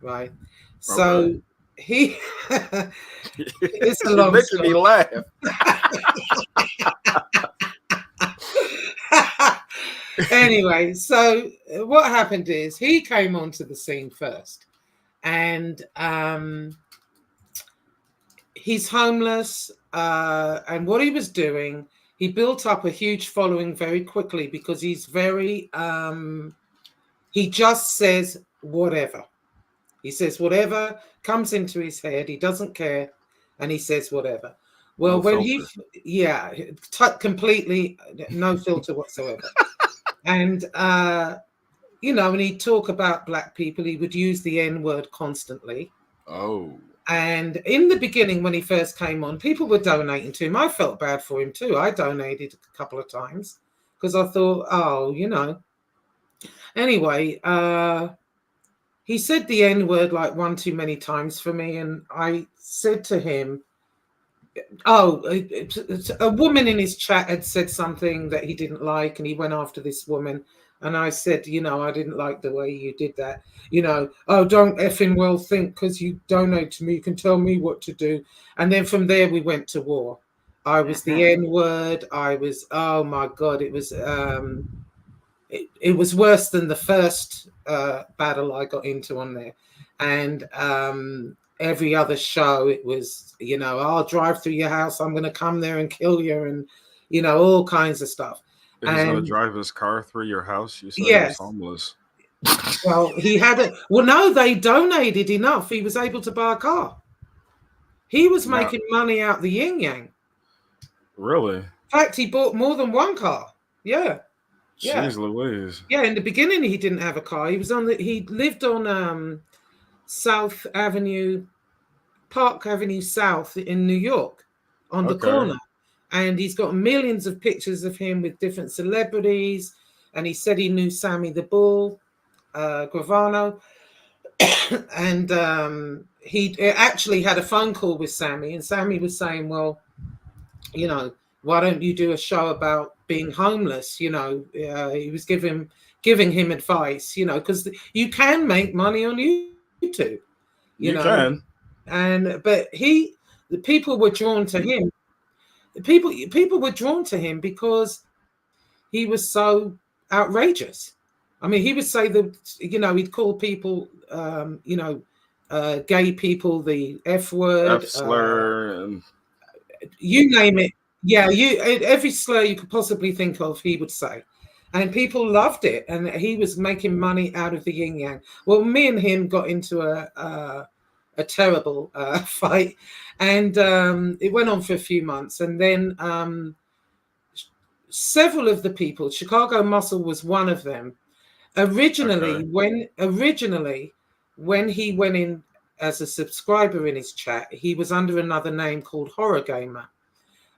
right? So he it's a You're long making story. me laugh. Anyway, so what happened is he came onto the scene first, and he's homeless, and what he was doing, he built up a huge following very quickly because he's very he just says whatever. He says whatever comes into his head. He doesn't care, and he says whatever. Well, No when filter. completely no filter whatsoever. And when he'd talk about black people, he would use the N-word constantly. Oh. And in the beginning, when he first came on, people were donating to him. I felt bad for him too. I donated a couple of times because I thought, Anyway, he said the N-word like one too many times for me. And I said to him, a woman in his chat had said something that he didn't like, and he went after this woman. And I said, I didn't like the way you did that. Don't effing well think because you donate to me, you can tell me what to do. And then from there, we went to war. I was the N-word. I was, oh my God, it was worse than the first battle I got into on there. And every other show, it was, I'll drive through your house. I'm going to come there and kill you, and, all kinds of stuff. He's going to drive his car through your house? You said yes. he was homeless. Well, he had it. Well, no, they donated enough. He was able to buy a car. He was making money out the yin yang. Really? In fact, he bought more than one car. Yeah. Jeez Louise. Yeah, in the beginning, he didn't have a car. He lived on South Avenue, Park Avenue South in New York, on the corner. And he's got millions of pictures of him with different celebrities. And he said he knew Sammy the Bull, Gravano. And he actually had a phone call with Sammy. And Sammy was saying, well, why don't you do a show about being homeless? He was giving him advice, because you can make money on YouTube. You can. But the people were drawn to him. People were drawn to him because he was so outrageous. I mean, he would say that, he'd call people, gay people, the F word, F slur, and you name it. Yeah, every slur you could possibly think of, he would say. And people loved it. And he was making money out of the yin yang. Well, me and him got into a terrible fight. And it went on for a few months. And then several of the people, Chicago Muscle was one of them. Originally, when he went in as a subscriber in his chat, he was under another name called Horror Gamer.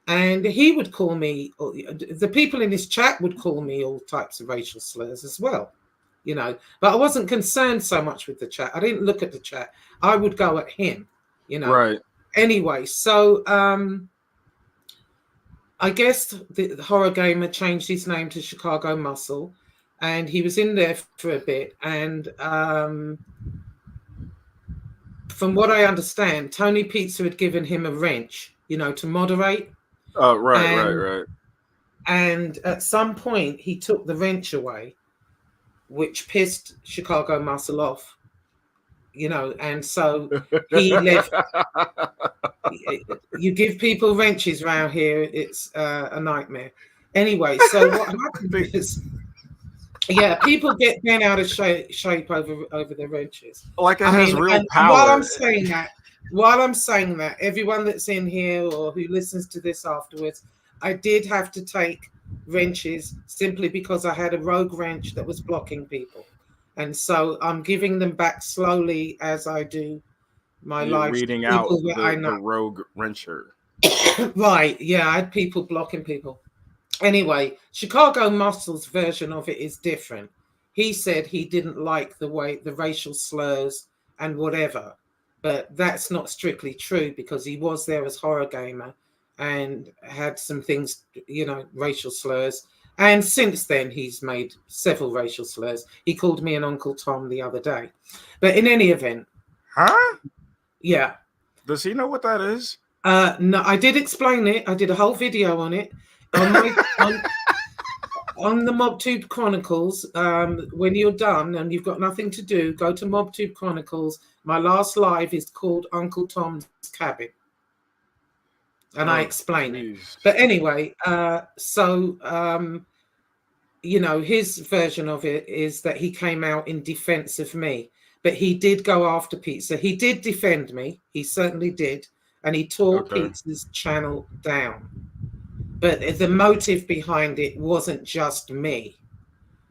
And he would call me, the people in his chat would call me all types of racial slurs as well, but I wasn't concerned so much with the chat. I didn't look at the chat. I would go at him, Right. Anyway, so I guess the Horror Gamer changed his name to Chicago Muscle, and he was in there for a bit. And from what I understand, Tony Pizza had given him a wrench, to moderate. Oh, right. And at some point, he took the wrench away, which pissed Chicago Muscle off, and so he left. You give people wrenches around here, it's a nightmare. Anyway, so what happened is, people get bent out of shape over the wrenches. Like it has real power. While I'm saying that, everyone that's in here or who listens to this afterwards, I did have to take wrenches simply because I had a rogue wrench that was blocking people. And so I'm giving them back slowly as I do my You're life to reading out people that I the know. rogue wrencher. Right. Yeah, I had people blocking people. Anyway, Chicago Muscle's version of it is different. He said he didn't like the way the racial slurs and whatever, but that's not strictly true because he was there as Horror Gamer and had some things, racial slurs. And since then, he's made several racial slurs. He called me an Uncle Tom the other day. But in any event, Huh? yeah. Does he know what that is? No, I did explain it. I did a whole video on it on my on the MobTube Chronicles. When you're done and you've got nothing to do, go to MobTube Chronicles. My last live is called Uncle Tom's Cabin, and I explain it. But anyway, his version of it is that he came out in defense of me, but he did go after Pizza. He did defend me. He certainly did. And he tore Pizza's channel down. But the motive behind it wasn't just me.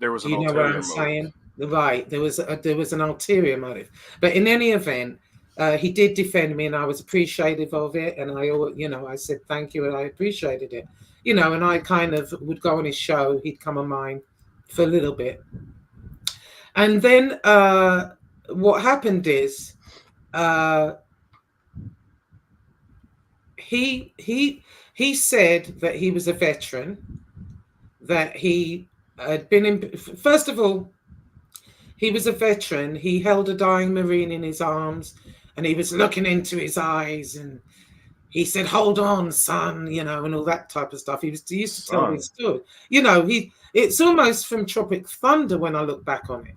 There was an you know ulterior what I'm motive. saying? Right. There was an ulterior motive. But in any event, he did defend me, and I was appreciative of it. And I said thank you, and I appreciated it. And I kind of would go on his show. He'd come on mine for a little bit. And then what happened is he said that he was a veteran, that he had been in. First of all, he was a veteran. He held a dying Marine in his arms, and he was looking into his eyes, and he said, "Hold on, son," and all that type of stuff. He used to tell me story. It's almost from Tropic Thunder when I look back on it.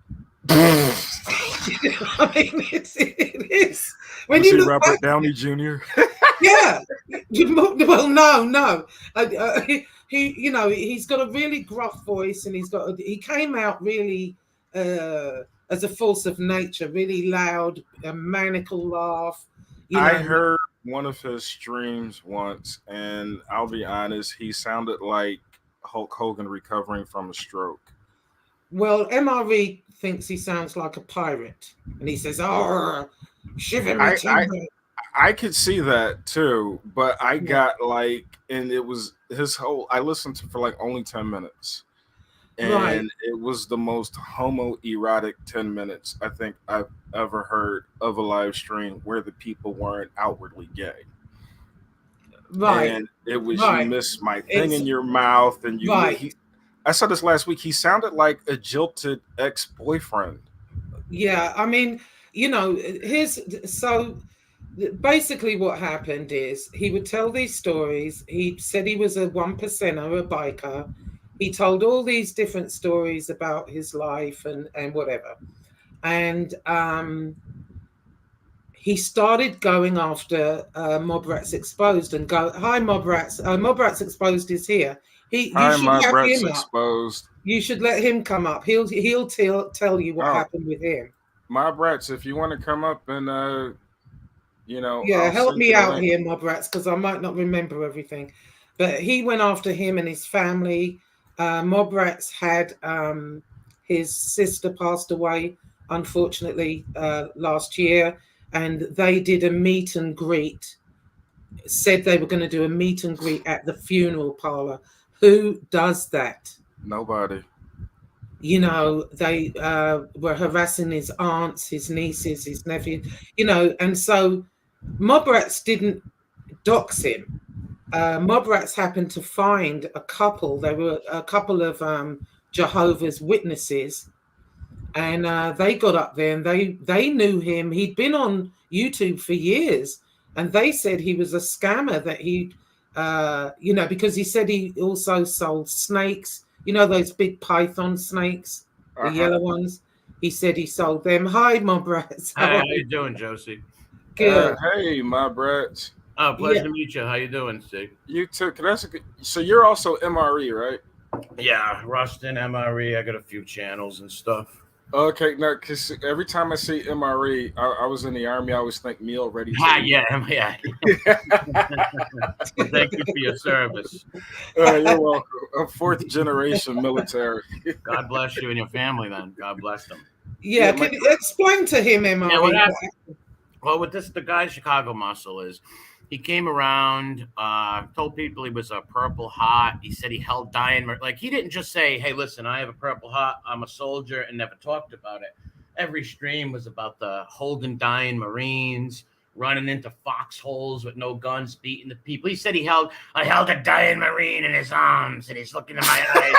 I mean, it is. When was you he look Robert back, Downey Jr.? Yeah. Well, no. He's got a really gruff voice, and he came out really as a force of nature, really loud, a maniacal laugh. I heard one of his streams once, and I'll be honest, he sounded like Hulk Hogan recovering from a stroke. Well, MRE thinks he sounds like a pirate, and he says, "Oh, shiver me timber." I could see that too, but I got and it was his whole. I listened to for only 10 minutes, and it was the most homoerotic 10 minutes I think I've ever heard of a live stream where the people weren't outwardly gay. Right, and it was you miss my thing in your mouth, and you. I saw this last week. He sounded like a jilted ex-boyfriend. Yeah, I mean, basically what happened is he would tell these stories. He said he was a 1%er, a biker. He told all these different stories about his life and whatever. And he started going after Mob Rats Exposed and go, "Hi, Mob Rats. Mob Rats Exposed is here. Hi, Mob Rats Exposed. You should let him come up. He'll tell you what happened with him. Mob Rats, if you want to come up and help me out here, Mob Rats, because I might not remember everything. But he went after him and his family. Mob Rats had his sister passed away, unfortunately, last year, and they did a meet and greet. Said they were going to do a meet and greet at the funeral parlor. Who does that? Nobody. They were harassing his aunts, his nieces, his nephew, and so Mob Rats didn't dox him. Mob Rats happened to find a couple. There were a couple of Jehovah's Witnesses, and they got up there and they knew him. He'd been on YouTube for years, and they said he was a scammer, that he because he said he also sold snakes, those big python snakes, the yellow ones. He said he sold them. Hi, Mob Rats. How you doing, Josie? Good. Hey, Mob Rats. Oh, pleasure to meet you. How you doing, Steve? You too. So you're also MRE, right? Yeah, Rustin, MRE. I got a few channels and stuff. Okay, no, because every time I see MRE, I was in the army. I always think meal ready to eat. Yeah. Well, thank you for your service. You're welcome. I'm fourth generation military. God bless you and your family. Then God bless them. Yeah, Yeah, can you explain to him, Yeah, MRE? well, with this, the guy Chicago Muscle is. He came around, told people he was a Purple Heart. He said he held dying. Like, he didn't just say, hey, listen, I have a Purple Heart. I'm a soldier, and never talked about it. Every stream was about the holding dying Marines, running into foxholes with no guns, beating the people. He said I held a dying Marine in his arms, and he's looking in my eyes.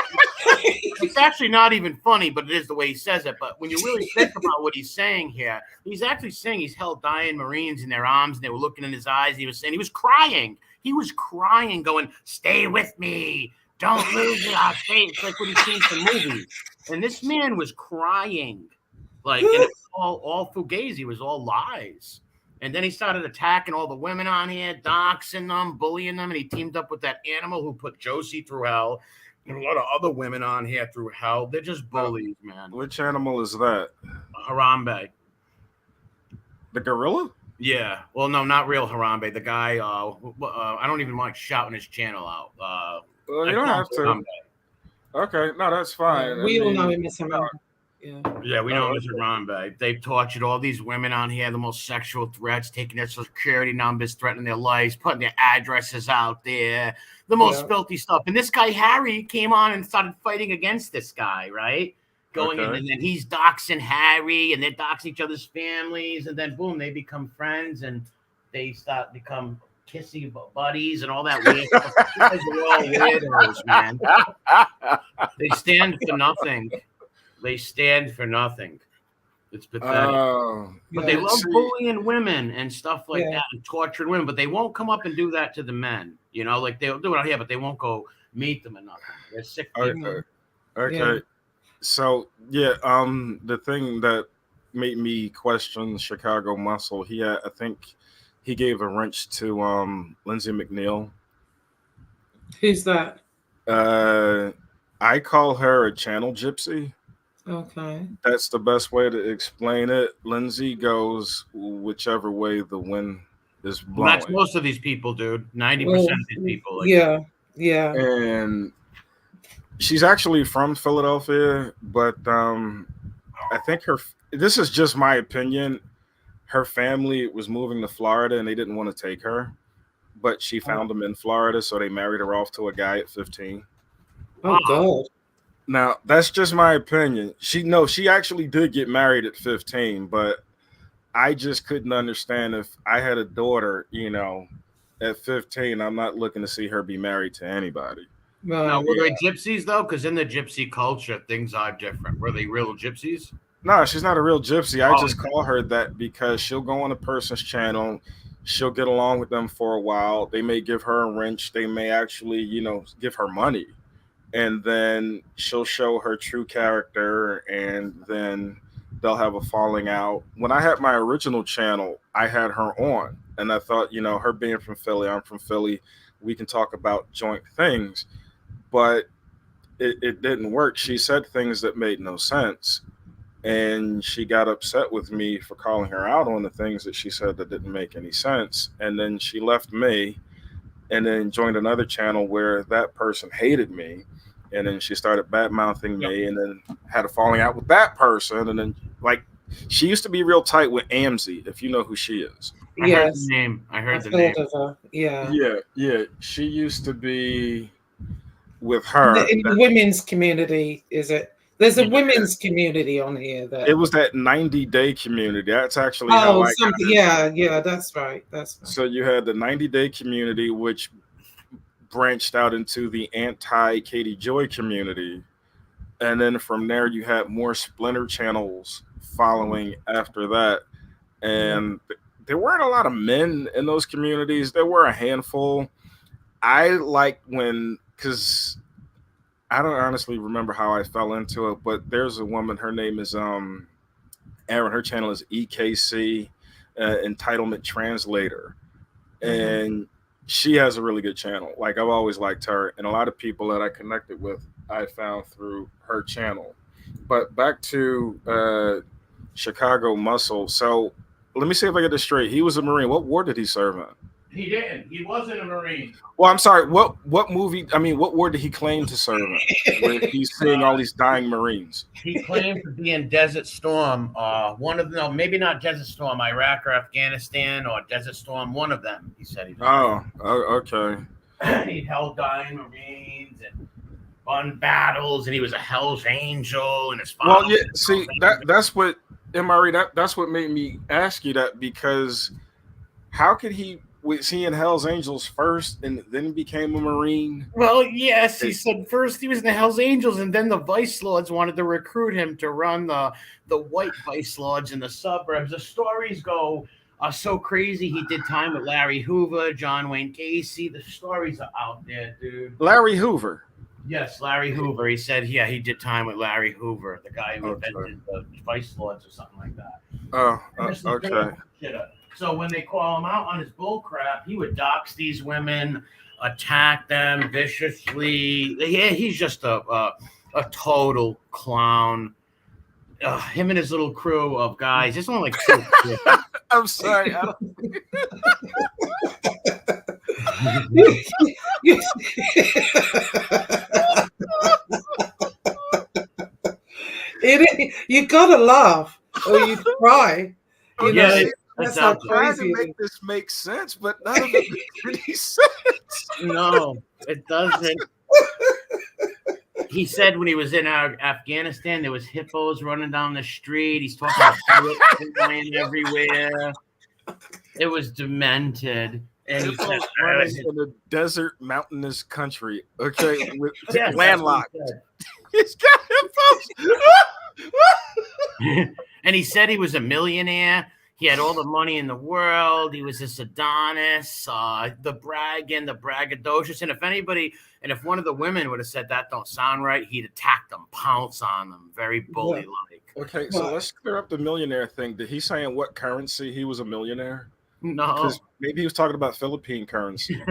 It's actually not even funny, but it is the way he says it. But when you really think about what he's saying here, he's actually saying he's held dying Marines in their arms and they were looking in his eyes. And he was saying he was crying. He was crying, going, stay with me. Don't lose it. I'll stay. It's like when he's seen some movies. And this man was crying. Like, and it was all fugazi. It was all lies. And then he started attacking all the women on here, doxing them, bullying them. And he teamed up with that animal who put Josie through hell. And a lot of other women on here through hell. They're just bullies, man. Which animal is that? Harambe. The gorilla? Yeah. Well, no, not real Harambe. The guy, I don't even like shouting his channel out. Well, you don't have to. Harambe. Okay, no, that's fine. We all know him as MRE. Yeah. Yeah, we know him as Harambe. They've tortured all these women on here, the most sexual threats, taking their social security numbers, threatening their lives, putting their addresses out there, the most filthy stuff. And this guy, Harry, came on and started fighting against this guy, right? Going in, and then he's doxing Harry, and they're doxing each other's families, and then boom, they become friends, and they become kissy buddies and all that weird stuff. You guys are all weirdos, man. They stand for nothing. They stand for nothing. It's pathetic. But they love bullying women and stuff like that and torturing women, but they won't come up and do that to the men. You know, like they'll do it out here, but they won't go meet them or nothing. They're sick people. Okay. Yeah. So the thing that made me question Chicago Muscle, I think he gave a wrench to Lindsay McNeil. Who's that? I call her a channel gypsy. Okay. That's the best way to explain it. Lindsay goes whichever way the wind is blowing. Well, that's most of these people, dude. 90% of these people. Like, yeah. And she's actually from Philadelphia, but I think this is just my opinion. Her family was moving to Florida and they didn't want to take her, but she found them in Florida, so they married her off to a guy at 15. Oh, God. Now, that's just my opinion. She actually did get married at 15, but I just couldn't understand if I had a daughter, at 15, I'm not looking to see her be married to anybody. Now, were they gypsies, though? Because in the gypsy culture, things are different. Were they real gypsies? No, she's not a real gypsy. I just call her that because she'll go on a person's channel. She'll get along with them for a while. They may give her a wrench. They may actually, give her money. And then she'll show her true character, and then they'll have a falling out. When I had my original channel, I had her on, and I thought, her being from Philly, I'm from Philly, we can talk about joint things. But it didn't work. She said things that made no sense, and she got upset with me for calling her out on the things that she said that didn't make any sense. And then she left me and then joined another channel where that person hated me. And then she started bad-mouthing me and then had a falling out with that person. And then, she used to be real tight with Amzi, if you know who she is. I heard the name. I heard the name. Of her. Yeah. Yeah. She used to be with her. In the women's community, is it? There's a women's community on here. It was that 90-day community. That's actually how I got it. Yeah, that's right. So you had the 90-day community, which branched out into the anti-Katie Joy community. And then from there, you had more splinter channels following after that. And there weren't a lot of men in those communities. There were a handful. I liked because I don't honestly remember how I fell into it, but there's a woman, her name is Erin, her channel is EKC, Entitlement Translator. And she has a really good channel. I've always liked her, and a lot of people that I connected with, I found through her channel. But back to Chicago Muscle. So let me see if I get this straight. He was a Marine. What war did he serve in? He didn't. He wasn't a Marine. Well, I'm sorry. What movie? I mean, what war did he claim to serve in? Where he's seeing all these dying Marines. He claimed to be in Desert Storm. One of them, no, maybe not Desert Storm, Iraq or Afghanistan or Desert Storm. One of them. He said he did. Oh, okay. He held dying Marines and won battles, and he was a Hell's Angel. And his father. Well, yeah. See, that's what MRE. That's what made me ask you that, because how could he? Was he in Hell's Angels first and then became a Marine? Well, yes, he said first he was in the Hell's Angels, and then the Vice Lords wanted to recruit him to run the white Vice Lords in the suburbs. The stories go so crazy. He did time with Larry Hoover, John Wayne Gacy. The stories are out there, dude. Larry Hoover. Yes, Larry Hoover. He said, yeah, he did time with Larry Hoover, the guy who invented the Vice Lords or something like that. Oh, okay. So when they call him out on his bull crap, he would dox these women, attack them viciously. Yeah, he's just a total clown. Him and his little crew of guys. There's only like two. I'm sorry. You gotta laugh or you cry. You know, that's how I'm trying crazy to it make this make sense, but none of it makes any sense. No, it doesn't. He said when he was in Afghanistan, there was hippos running down the street. He's talking about bullets flying everywhere. It was demented. And he said, in a desert, mountainous country, okay, with yes, landlocked. He's got hippos. And he said he was a millionaire. He had all the money in the world. He was this Adonis, the bragging, the braggadocious. And if one of the women would have said that don't sound right, he'd attack them, pounce on them, very bully-like. Okay, so let's clear up the millionaire thing. Did he say in what currency he was a millionaire? No. Because maybe he was talking about Philippine currency.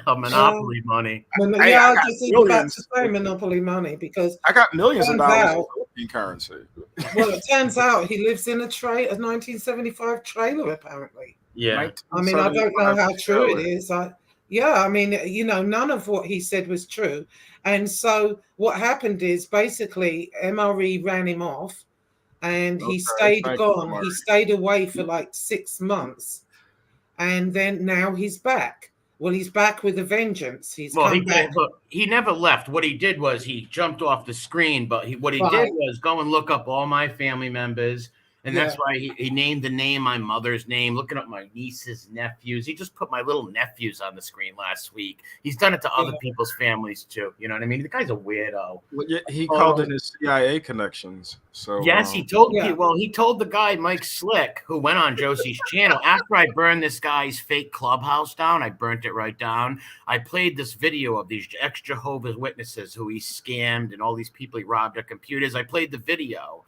A monopoly money. I was just about to say monopoly money because I got millions of dollars in Philippine currency. Well, it turns out he lives in a 1975 trailer, apparently. Yeah. I mean, I don't know how true it is. I mean, none of what he said was true. And so what happened is basically MRE ran him off and he stayed gone. He stayed away for like 6 months. And then now he's back. Well, he's back with a vengeance. He never left. What he did was he jumped off the screen, but what he did was go and look up all my family members. And that's why he named the name, my mother's name, looking up my nieces, nephews. He just put my little nephews on the screen last week. He's done it to other people's families too. You know what I mean? The guy's a weirdo. Well, he called in his CIA connections. So yes, he told me. Well, he told the guy Mike Slick, who went on Josie's channel after I burned this guy's fake clubhouse down. I burnt it right down. I played this video of these ex-Jehovah's Witnesses who he scammed and all these people he robbed their computers. I played the video.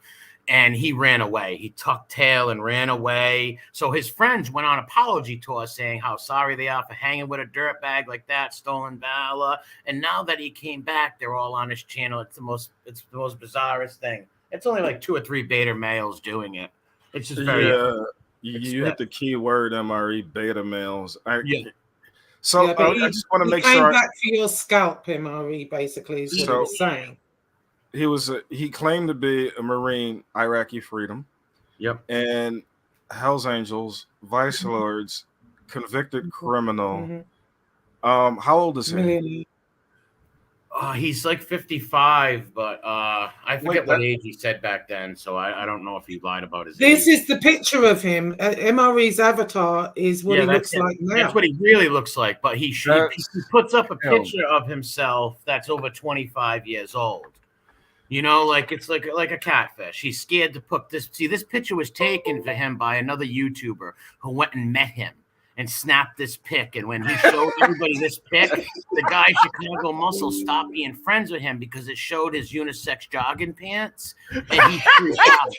And he ran away. He tucked tail and ran away. So his friends went on apology tour saying how sorry they are for hanging with a dirtbag like that, stolen valor. And now that he came back, they're all on his channel. It's the most bizarrest thing. It's only like 2 or 3 beta males doing it. It's just very you hit the key word, MRE, beta males. So I just want to make sure. He came back for your scalp, MRE, basically, is what he was saying. He claimed to be a Marine, Iraqi Freedom. Yep. And Hell's Angels, Vice Lords, convicted criminal. Mm-hmm. How old is he? He's like 55, but I forget what age he said back then, so I don't know if he lied about his age. This is the picture of him. MRE's avatar is what he looks like now. That's what he really looks like, but he puts up a picture of himself that's over 25 years old. You know, like it's like a catfish. He's scared to put this. See, this picture was taken for him by another YouTuber who went and met him and snapped this pic. And when he showed everybody this pic, the guy Chicago Muscle stopped being friends with him because it showed his unisex jogging pants, and he freaked out.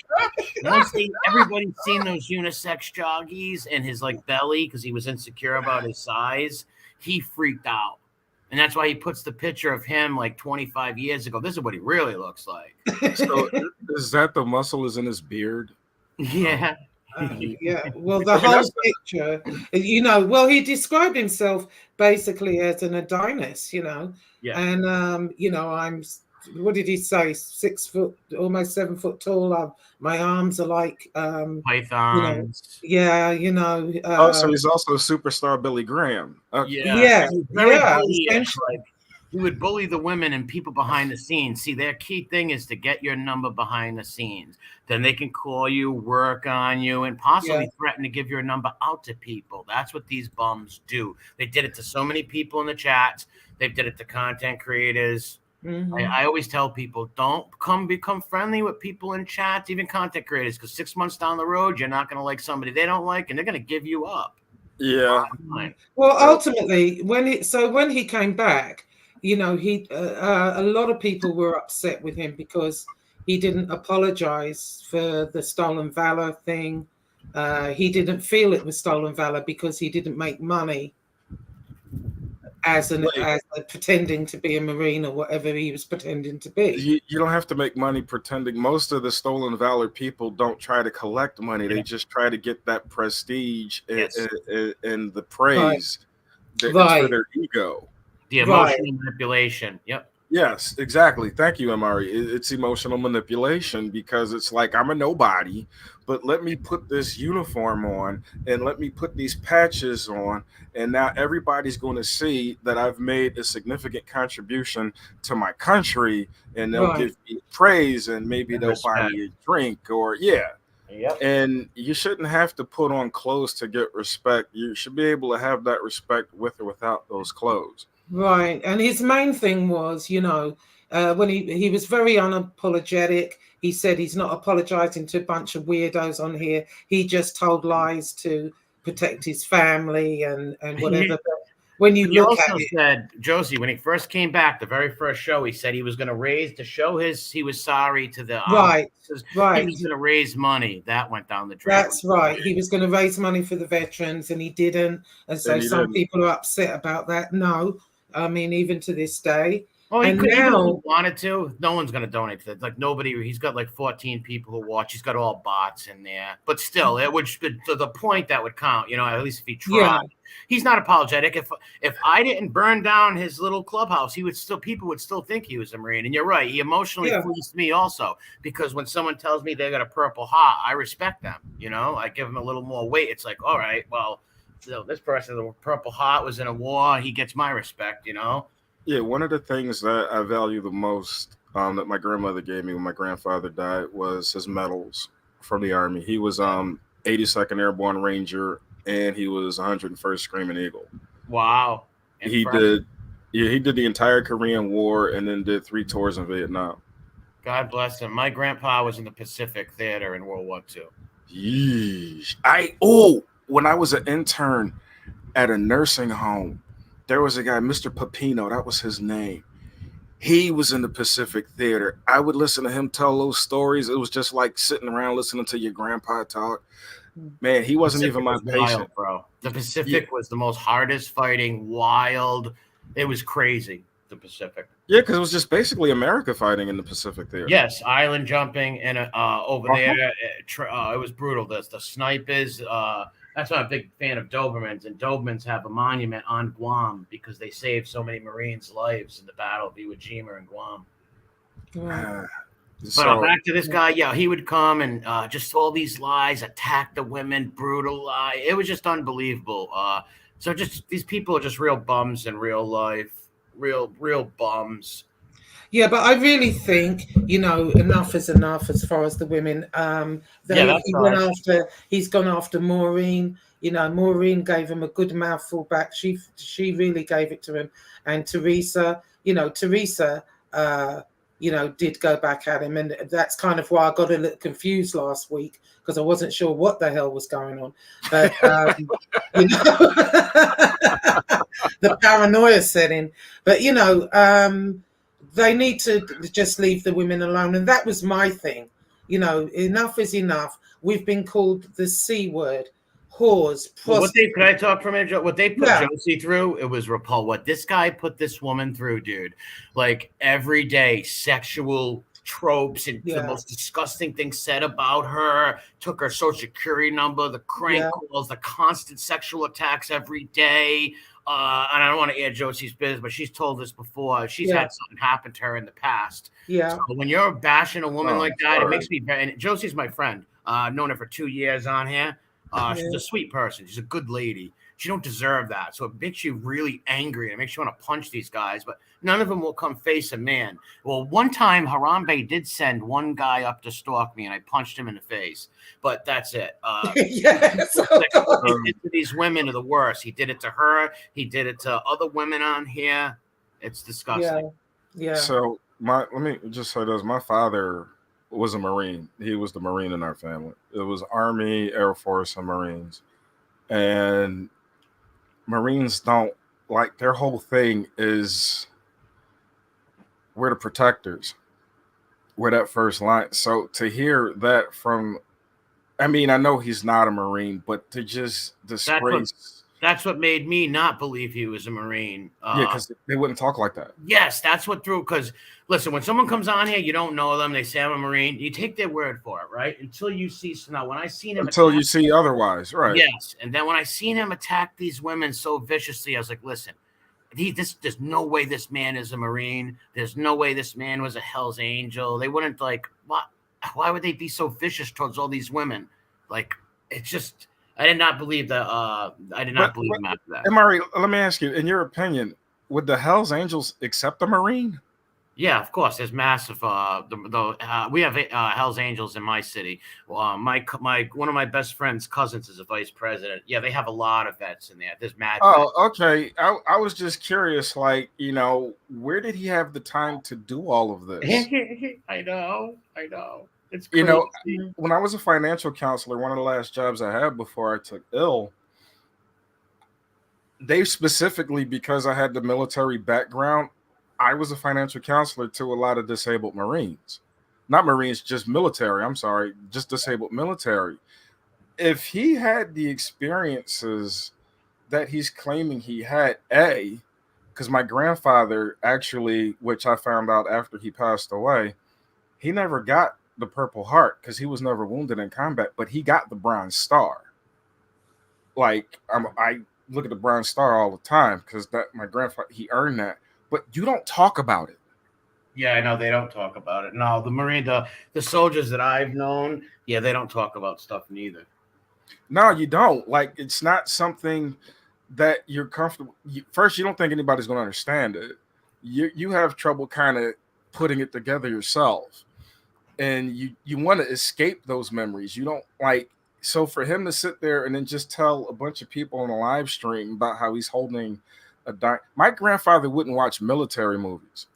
Once everybody's seen those unisex joggies and his like belly because he was insecure about his size, he freaked out. And that's why he puts the picture of him like 25 years ago. This is what he really looks like. So is that the muscle is in his beard? Yeah. Yeah, well, the I mean, whole that's- picture, well, he described himself basically as an Adonis, Yeah. and what did he say? 6 foot, almost 7 foot tall. My arms are like, Pythons. yeah, Oh, so he's also superstar Billy Graham. yeah, Very yeah, bullyish, essentially. like, he would bully the women and people behind the scenes. See, their key thing is to get your number behind the scenes. Then they can call you, work on you, and possibly threaten to give your number out to people. That's what these bums do. They did it to so many people in the chats. They did it to content creators. I always tell people, don't become friendly with people in chats, even content creators, because 6 months down the road, you're not going to like somebody they don't like, and they're going to give you up. Yeah. Well, ultimately, when he came back, he a lot of people were upset with him because he didn't apologize for the stolen valor thing. He didn't feel it was stolen valor because he didn't make money as pretending to be a Marine or whatever he was pretending to be. You don't have to make money pretending. Most of the stolen valor people don't try to collect money. They just try to get that prestige and the praise. It's for their ego. The emotional manipulation. Yep. Yes, exactly. Thank you, Amari. It's emotional manipulation because it's like, I'm a nobody, but let me put this uniform on and let me put these patches on. And now everybody's going to see that I've made a significant contribution to my country, and they'll give me praise, and maybe they'll buy me a drink or And you shouldn't have to put on clothes to get respect. You should be able to have that respect with or without those clothes. Right. And his main thing was, when he was very unapologetic. He said he's not apologizing to a bunch of weirdos on here. He just told lies to protect his family and whatever. But when you look at it, said, Josie, when he first came back, the very first show, he said he was going to show he was sorry to the right. He was going to raise money. That went down the drain. That's right. He was going to raise money for the veterans, and he didn't. And so some people are upset about that. No, I mean, even to this day. Oh, he and could now, even if he wanted to. No one's going to donate to that. Like nobody. He's got like 14 people who watch. He's got all bots in there. But still, it would to the point that would count. At least if he tried. Yeah. He's not apologetic. If I didn't burn down his little clubhouse, people would still think he was a Marine. And you're right. He emotionally fleeced me also, because when someone tells me they got a Purple Heart, I respect them. I give them a little more weight. It's like, all right, well, this person, the Purple Heart, was in a war. He gets my respect. Yeah, one of the things that I value the most that my grandmother gave me when my grandfather died was his medals from the Army. He was 82nd Airborne Ranger, and he was 101st Screaming Eagle. Wow. He did the entire Korean War and then did 3 tours in Vietnam. God bless him. My grandpa was in the Pacific Theater in World War II. Yeesh. When I was an intern at a nursing home, there was a guy, Mr. Pepino, that was his name. He was in the Pacific Theater. I would listen to him tell those stories. It was just like sitting around listening to your grandpa talk. Man, he wasn't even my patient. Wild, bro. The Pacific was the most hardest fighting, wild. It was crazy, the Pacific. Yeah, because it was just basically America fighting in the Pacific Theater. Yes, island jumping and over there. It was brutal. The snipers. That's why I'm a big fan of Dobermans, and Dobermans have a monument on Guam because they saved so many Marines' lives in the Battle of Iwo Jima and Guam. But back to this guy, he would come and just all these lies, attack the women, brutal lie. It was just unbelievable. So just these people are just real bums in real life, real bums. Yeah, but I really think, enough is enough as far as the women. He's gone after Maureen. Maureen gave him a good mouthful back. She really gave it to him. And Teresa, Teresa did go back at him. And that's kind of why I got a little confused last week, because I wasn't sure what the hell was going on. But, the paranoia set in. But, they need to just leave the women alone. And that was my thing. Enough is enough. We've been called the C word, whores, Well, what they prostitutes. could I talk for a minute? What they put Yeah. Josie through, it was repulsive. What this guy put this woman through, dude, like every day, sexual tropes and the Yeah. most disgusting things said about her. Took her social security number, the crank Yeah. calls, the constant sexual attacks every day. And I don't want to air Josie's business, but she's told us before. She's Yeah. had something happen to her in the past. Yeah. So when you're bashing a woman Oh, like that, it sorry. makes me very. And Josie's my friend. I've known her for 2 years on here. She's Yeah. a sweet person. She's a good lady. She don't deserve that. So it makes you really angry. It makes you want to punch these guys, but none of them will come face a man. Well, one time Harambe did send one guy up to stalk me, and I punched him in the face. But that's it. Yes. Oh, God. What he did to these women are the worst. He did it to her. He did it to other women on here. It's disgusting. Yeah. So let me just say this: my father was a Marine. He was the Marine in our family. It was Army, Air Force, and Marines. And Marines don't like, their whole thing is we're the protectors. We're that first line. So to hear that from, I mean, I know he's not a Marine, but to just disgrace. That's what made me not believe he was a Marine. Yeah, because they wouldn't talk like that. Yes, that's what threw. Because listen, when someone comes on here, you don't know them. They say I'm a Marine. You take their word for it, right? Until you see. So now, when I seen him, Until you see otherwise, right? yes, and then when I seen him attack these women so viciously, I was like, listen, there's no way this man is a Marine. There's no way this man was a Hell's Angel. They wouldn't like. Why would they be so vicious towards all these women? Like, it's just. I did not believe that. I did not believe him after that. Murray, let me ask you, in your opinion, would the Hells Angels accept a Marine? Yeah, of course. There's massive. We have Hell's Angels in my city. My one of my best friend's cousins is a vice president. Yeah, they have a lot of vets in there. There's mad. Oh, okay. I was just curious, like, where did he have the time to do all of this? I know. It's crazy. When I was a financial counselor, one of the last jobs I had before I took ill, they specifically, because I had the military background, I was a financial counselor to a lot of disabled Marines. Not Marines, just military. I'm sorry, just disabled military. If he had the experiences that he's claiming he had, because my grandfather actually, which I found out after he passed away, he never got the Purple Heart because he was never wounded in combat, but he got the Bronze Star. Like, I look at the Bronze Star all the time because that my grandfather, he earned that, but you don't talk about it. Yeah, I know they don't talk about it. No, the soldiers that I've known, yeah, they don't talk about stuff neither. No, you don't. Like, it's not something that you're comfortable. First, you don't think anybody's going to understand it. You have trouble kind of putting it together yourself. And you want to escape those memories. You don't like, so for him to sit there and then just tell a bunch of people on a live stream about how he's holding my grandfather wouldn't watch military movies,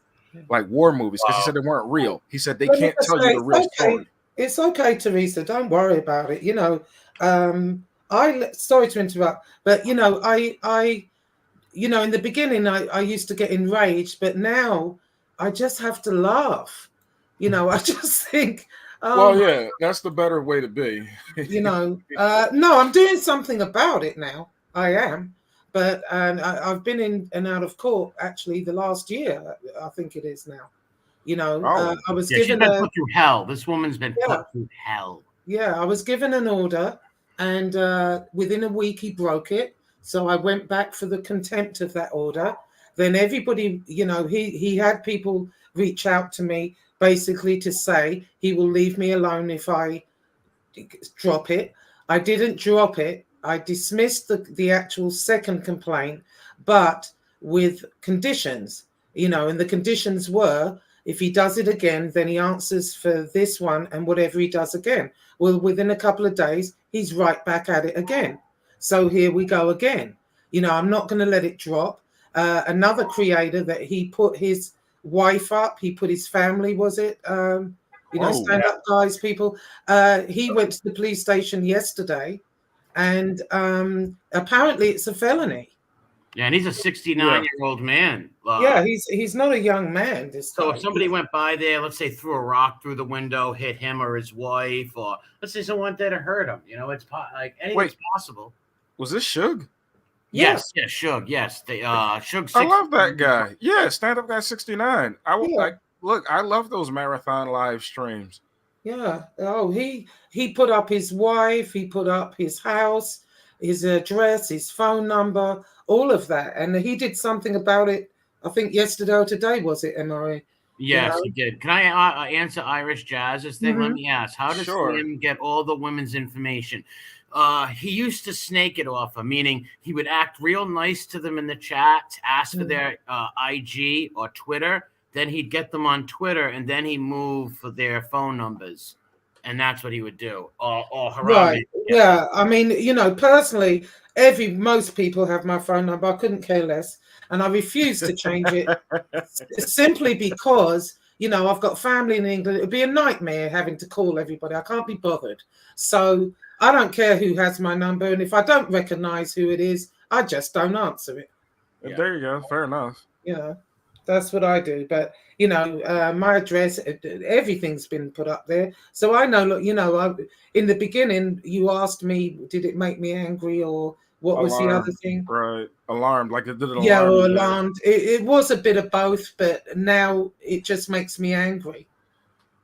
like war movies, because he said they weren't real. He said they can't tell you the real story. It's okay, Teresa. Don't worry about it. Sorry to interrupt, but I in the beginning I used to get enraged, but now I just have to laugh. I just think, well, yeah, that's the better way to be. No, I'm doing something about it now. I am, but I've been in and out of court actually the last year. I think it is now. I was given she's been put through hell. This woman's been put through hell. Yeah, I was given an order, and within a week he broke it. So I went back for the contempt of that order. Then everybody, he had people reach out to me, basically to say he will leave me alone if I drop it. I didn't drop it. I dismissed the actual second complaint, but with conditions, and the conditions were, if he does it again, then he answers for this one and whatever he does again. Well, within a couple of days, he's right back at it again. So here we go again. I'm not going to let it drop. Another creator that he put his wife up, he put his family, stand up guys, people. He went to the police station yesterday, and apparently it's a felony. Yeah, and he's a 69-year-old man. Yeah, he's not a young man. This So guy. if somebody went by there, let's say threw a rock through the window, hit him or his wife, or let's say someone there to hurt him, it's like anything's possible. Was this Suge? Yes, Suge. Yes, Suge. I love that guy. Yeah, stand up guy 69. I love those marathon live streams. Yeah. Oh, he put up his wife. He put up his house, his address, his phone number, all of that, and he did something about it. I think yesterday or today, was it, Emory? Yes, he did. Can I answer Irish Jazz's thing? Mm-hmm. Let me ask. How does Slim get all the women's information? He used to snake it off them, meaning he would act real nice to them in the chat, ask for their IG or Twitter. Then he'd get them on Twitter, and then he'd move for their phone numbers. And that's what he would do. Or right. Yeah. I mean, personally, most people have my phone number. I couldn't care less. And I refuse to change it simply because, I've got family in England. It would be a nightmare having to call everybody. I can't be bothered. So I don't care who has my number. And if I don't recognize who it is, I just don't answer it. Yeah. There you go. Fair enough. That's what I do. But, my address, everything's been put up there. So I know, look, in the beginning, you asked me, did it make me angry or what was the other thing? Right. Alarmed. Like it did alarm. Yeah, or alarmed. It was a bit of both, but now it just makes me angry.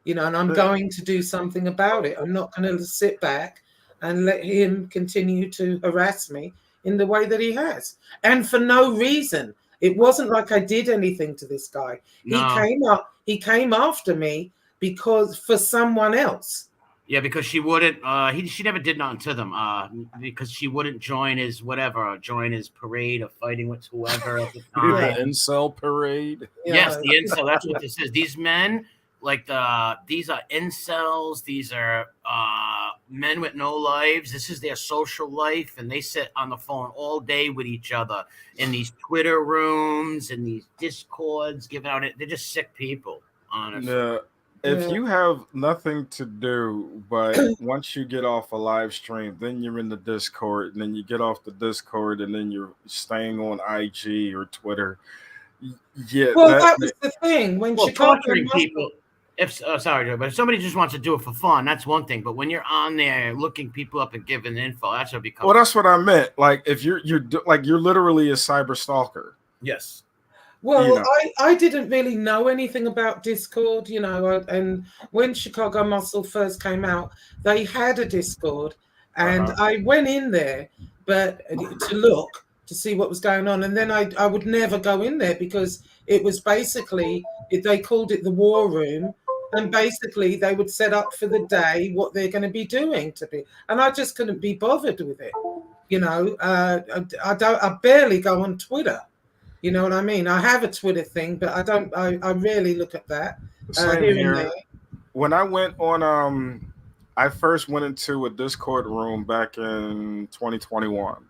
And I'm going to do something about it. I'm not going to sit back and let him continue to harass me in the way that he has. And for no reason. It wasn't like I did anything to this guy. No. He came after me for someone else. Yeah, because she wouldn't. She never did nothing to them. Because she wouldn't join his parade of fighting with whoever at the time. The incel parade. Yes, the incel. That's what this is. These men, these are incels. These are men with no lives. This is their social life, and they sit on the phone all day with each other in these Twitter rooms and these Discords, giving out it. They're just sick people, honestly. Yeah. If you have nothing to do, but once you get off a live stream, then you're in the Discord, and then you get off the Discord, and then you're staying on IG or Twitter. Yeah. Well, that was the thing when torturing people. Sorry, Joe, but if somebody just wants to do it for fun, that's one thing. But when you're on there looking people up and giving info, that's what becomes. Well, that's what I meant. Like if you're literally a cyber stalker. Yes. Well, I didn't really know anything about Discord, and when Chicago Muscle first came out, they had a Discord, and I went in there, but to look to see what was going on, and then I would never go in there because it was basically they called it the war room. And basically, they would set up for the day what they're going to be doing and I just couldn't be bothered with it. I barely go on Twitter. You know what I mean? I have a Twitter thing, but I don't. I rarely look at that. Same here. When I went on, I first went into a Discord room back in 2021,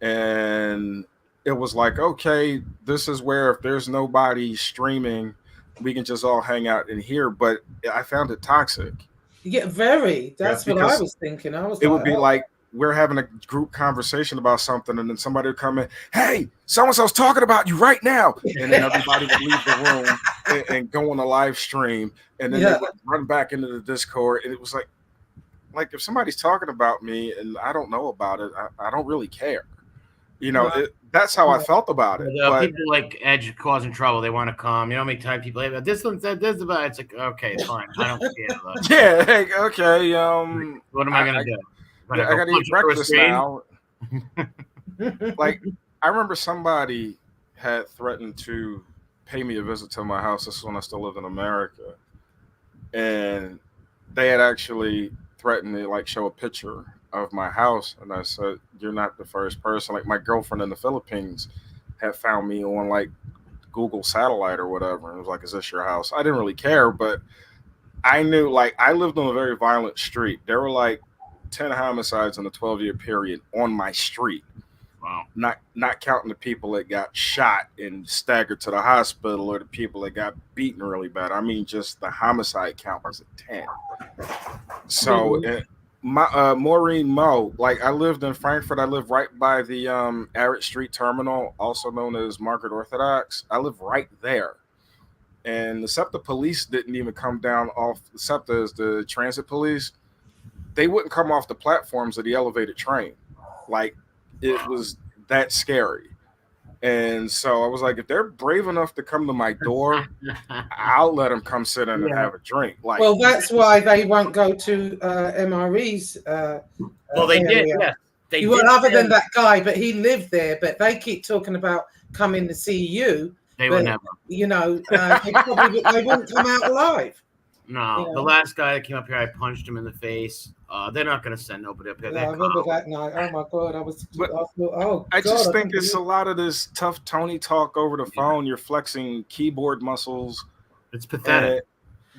and it was like, okay, this is where if there's nobody streaming, we can just all hang out in here. But I found it toxic. Yeah, very. That's what I was thinking. It would be like we're having a group conversation about something, and then somebody would come in, hey, so-and-so's talking about you right now. And then everybody would leave the room and go on a live stream, and then they would run back into the Discord. And it was like if somebody's talking about me and I don't know about it, I don't really care. That's how I felt about it. But people like Edge causing trouble. They want to come. How many times people say, this one said this about it. It's like, okay, fine. I don't care. Yeah, hey, okay. What am I going to do? I got to eat breakfast now. Like, I remember somebody had threatened to pay me a visit to my house. This is when I still lived in America. And they had actually threatened to, show a picture of my house. And I said, you're not the first person. Like, my girlfriend in the Philippines had found me on, Google Satellite or whatever. And it was like, is this your house? I didn't really care, but I knew, I lived on a very violent street. There were, 10 homicides in a 12-year period on my street. Wow. Not counting the people that got shot and staggered to the hospital or the people that got beaten really bad. I mean, just the homicide count was at 10. So Maureen Mo. Like I lived in Frankfurt. I live right by the Arrett Street Terminal, also known as Market Orthodox. I live right there. And the SEPTA police didn't even come down off the SEPTA is the transit police. They wouldn't come off the platforms of the elevated train. Like it was that scary. And so I was like, if they're brave enough to come to my door, I'll let them come sit in and have a drink. Like, Well, that's why they won't go to MRE's. Well, they did. area. Yes, they Well, did. other than that guy, but he lived there. But they keep talking about coming to see you. They but, would never. You know, they wouldn't come out alive. No, Yeah. the last guy that came up here, I punched him in the face. They're not going to send nobody up here. Yeah, I remember that night. Oh my God, I just think it's a lot of this tough Tony talk over the phone. You're flexing keyboard muscles. It's pathetic.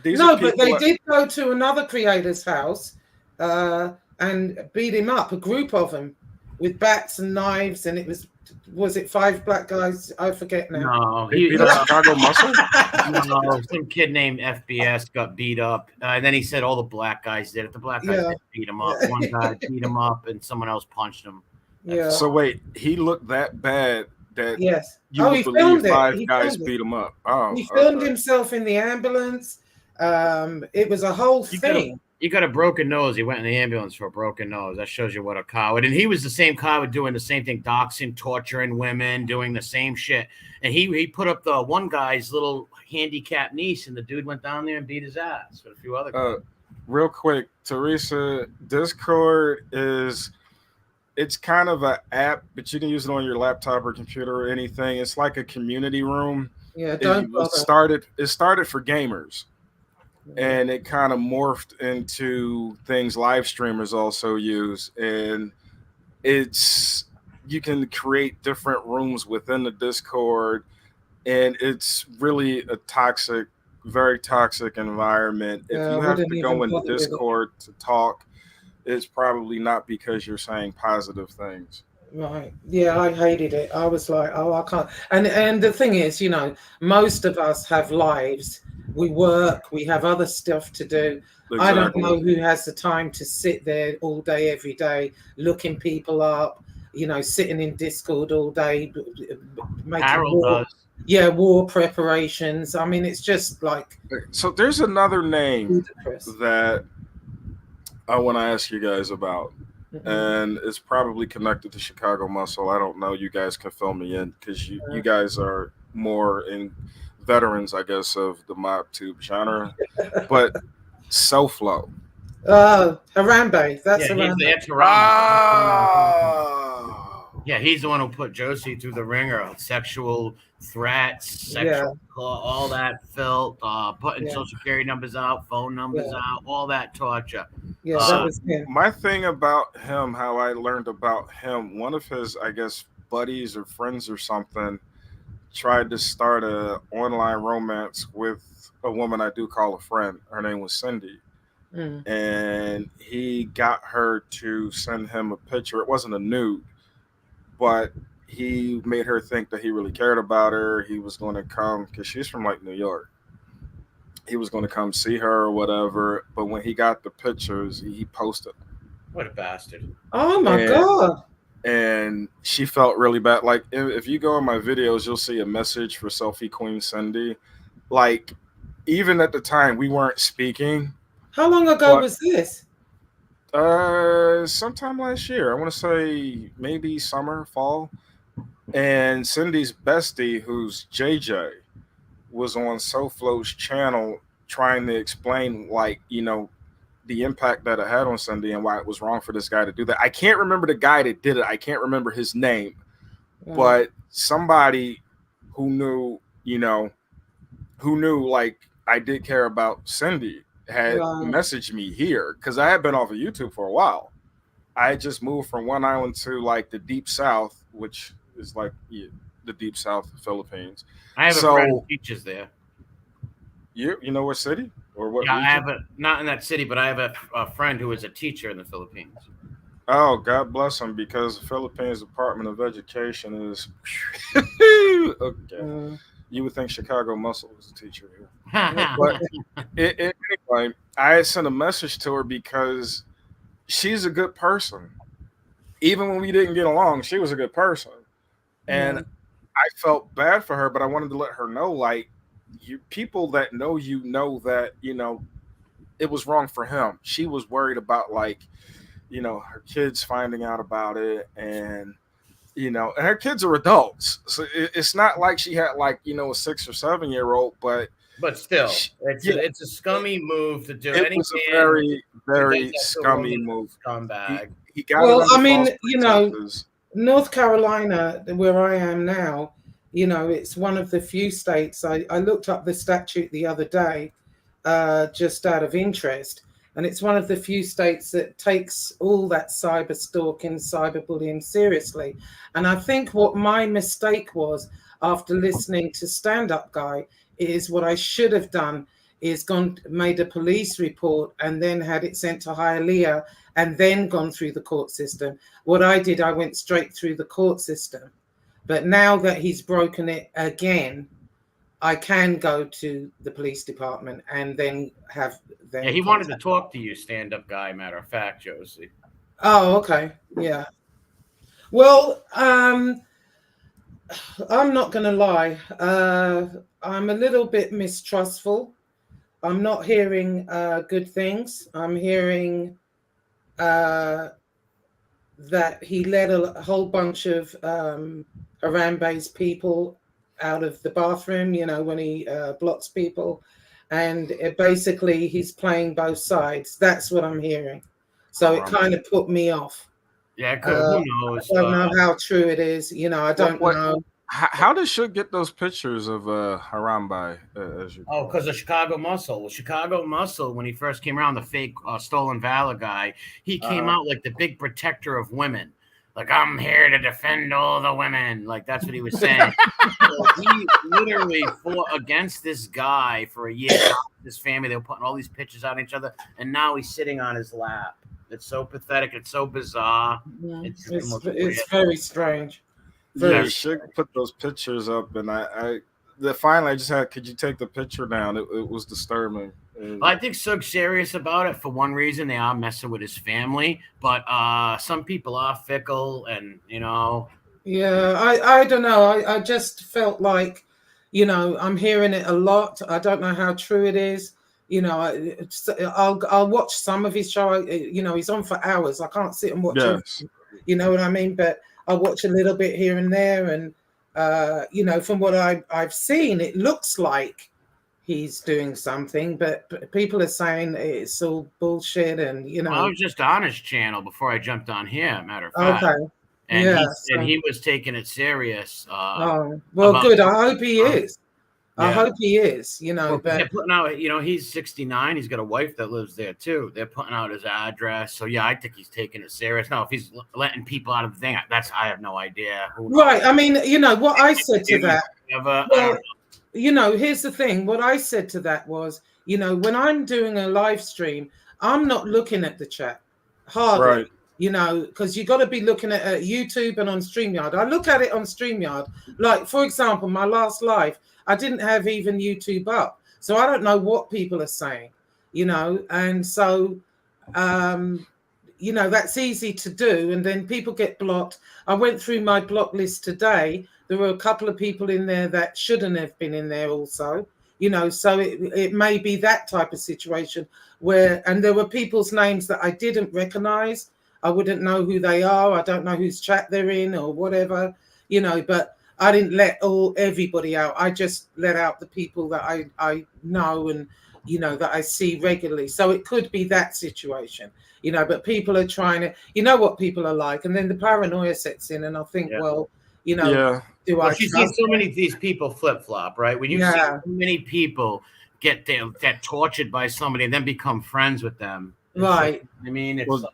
No, but they did go to another creator's house and beat him up. A group of them with bats and knives, and it was it 5 black guys? I forget now. No, He beat up Chicago Muscle. No, some kid named FBS got beat up, and then he said all the black guys did it. The black guys didn't beat him up. One guy beat him up, and someone else punched him. Yeah. So wait, he looked that bad that Yes. you would he believe filmed it. 5 He guys filmed it. beat him up. Oh, He filmed okay. himself in the ambulance. It was a whole thing. You got a broken nose. He went in the ambulance for a broken nose. That shows you what a coward. And he was the same coward doing the same thing, doxing, torturing women, doing the same shit. And he put up the one guy's little handicapped niece, and the dude went down there and beat his ass with a few other guys. Real quick, Teresa, Discord it's kind of an app, but you can use it on your laptop or computer or anything. It's like a community room. Yeah, don't It bother. started for gamers. And it kind of morphed into things live streamers also use. And you can create different rooms within the Discord. And it's really a very toxic environment. If Yeah, you I have wouldn't to go even in bother with it. Discord to talk, it's probably not because you're saying positive things. Right. Yeah, I hated it. I was like, oh, I can't. And the thing is, most of us have lives. We work. We have other stuff to do. I don't Exactly. know who has the time to sit there all day, every day, looking people up. Sitting in Discord all day, making Harold does. war preparations. I mean, it's just like So there's another name ludicrous. that I want to ask you guys about. Mhm. And it's probably connected to Chicago Muscle. I don't know. You guys can fill me in because you guys are more in veterans, I guess, of the mob tube genre. But SoFlo. Harambe. That's Yeah, Harambe. that's Harambe. Oh. Yeah, he's the one who put Josie through the ringer. Sexual threats, all that filth, putting social security numbers out, phone numbers out, all that torture. Yeah, that was him. My thing about him, how I learned about him, one of his, I guess, buddies or friends or something tried to start a online romance with a woman I do call a friend. Her name was Cindy. Mm. And he got her to send him a picture. It wasn't a nude, but he made her think that he really cared about her. He was going to come, because she's from like New York. He was going to come see her or whatever. But when he got the pictures, he posted them. What a bastard. Oh my God. And she felt really bad. Like if you go in my videos, you'll see a message for Selfie Queen Cindy. Like even at the time we weren't speaking. How long ago was this? Sometime last year. I want to say maybe summer, fall. And Cindy's bestie, who's JJ, was on SoFlo's channel trying to explain, like, the impact that it had on Cindy and why it was wrong for this guy to do that. I can't remember the guy that did it. I can't remember his name, but somebody who knew, like I did care about Cindy had messaged me here because I had been off of YouTube for a while. I had just moved from one island to like the deep south, which is like the deep south of the Philippines. I have a friend who teaches there. You know what city or what? Yeah, region? I have not in that city, but I have a friend who is a teacher in the Philippines. Oh, God bless him, because the Philippines Department of Education is okay. You would think Chicago Muscle was a teacher here. But anyway, I had sent a message to her because she's a good person. Even when we didn't get along, she was a good person. And Yeah. I felt bad for her, but I wanted to let her know, like, people that know that, it was wrong for him. She was worried about, like, her kids finding out about it, and and her kids are adults, so it's not like she had, like, a 6 or 7 year old, but still, she, it's yeah, it's a scummy move to do. it Any was a man very, who does very that to a scummy woman move. is a scumbag. He got it Well, under I mean, false pretenses. North Carolina, where I am now, it's one of the few states. I looked up the statute the other day, just out of interest, and it's one of the few states that takes all that cyber stalking, cyberbullying seriously. And I think what my mistake was after listening to Stand Up Guy is what I should have done is made a police report and then had it sent to Hialeah and then gone through the court system. What I did, I went straight through the court system. But now that he's broken it again, I can go to the police department and then have them. Yeah, he wanted to talk to you, Stand-Up Guy. Matter of fact, Josie. Oh, okay. Yeah. Well, I'm not going to lie. I'm a little bit mistrustful. I'm not hearing good things. I'm hearing that he let a whole bunch of Harambe's people out of the bathroom, when he blocks people. And basically, he's playing both sides. That's what I'm hearing. So it kind of put me off. Yeah, who knows? I don't know how true it is. I don't know. How does Suge get those pictures of Harambe? Because of Chicago Muscle. Well, Chicago Muscle, when he first came around, the fake Stolen Valor guy, he came out like the big protector of women. Like, I'm here to defend all the women. Like, that's what he was saying. So he literally fought against this guy for a year. His family, they were putting all these pictures on each other, and now he's sitting on his lap. It's so pathetic. It's so bizarre. Yeah. It's very strange. Yeah, Suge put those pictures up, and finally I just had, could you take the picture down? It was disturbing. Well, I think Suge's serious about it for one reason. They are messing with his family, but some people are fickle, and Yeah, I don't know. I just felt like, I'm hearing it a lot. I don't know how true it is. I'll watch some of his show. He's on for hours. I can't sit and watch him. You know what I mean? But I watch a little bit here and there, and from what I've seen, it looks like he's doing something, but people are saying it's all bullshit, and I was just on his channel before I jumped on here. Matter of fact, okay, and he was taking it serious. Oh well, good. I hope he is. I hope he is. But they're putting out. He's 69. He's got a wife that lives there too. They're putting out his address. So yeah, I think he's taking it serious. Now, if he's letting people out of the thing, I have no idea. Right. I mean, what I said to that. Here's the thing. What I said to that was, when I'm doing a live stream, I'm not looking at the chat. Hardly. Right. Because you got to be looking at YouTube and on StreamYard. I look at it on StreamYard. Like, for example, my last live, I didn't have even YouTube up. So I don't know what people are saying, and so, that's easy to do. And then people get blocked. I went through my block list today. There were a couple of people in there that shouldn't have been in there also, so it may be that type of situation and there were people's names that I didn't recognize. I wouldn't know who they are. I don't know whose chat they're in or whatever, but I didn't let everybody out. I just let out the people that I know and, that I see regularly. So it could be that situation, but people are trying to, what people are like. And then the paranoia sets in and I think, do I see so many of these people flip-flop, right? When you see so many people get tortured by somebody and then become friends with them. Right. I mean, it's like...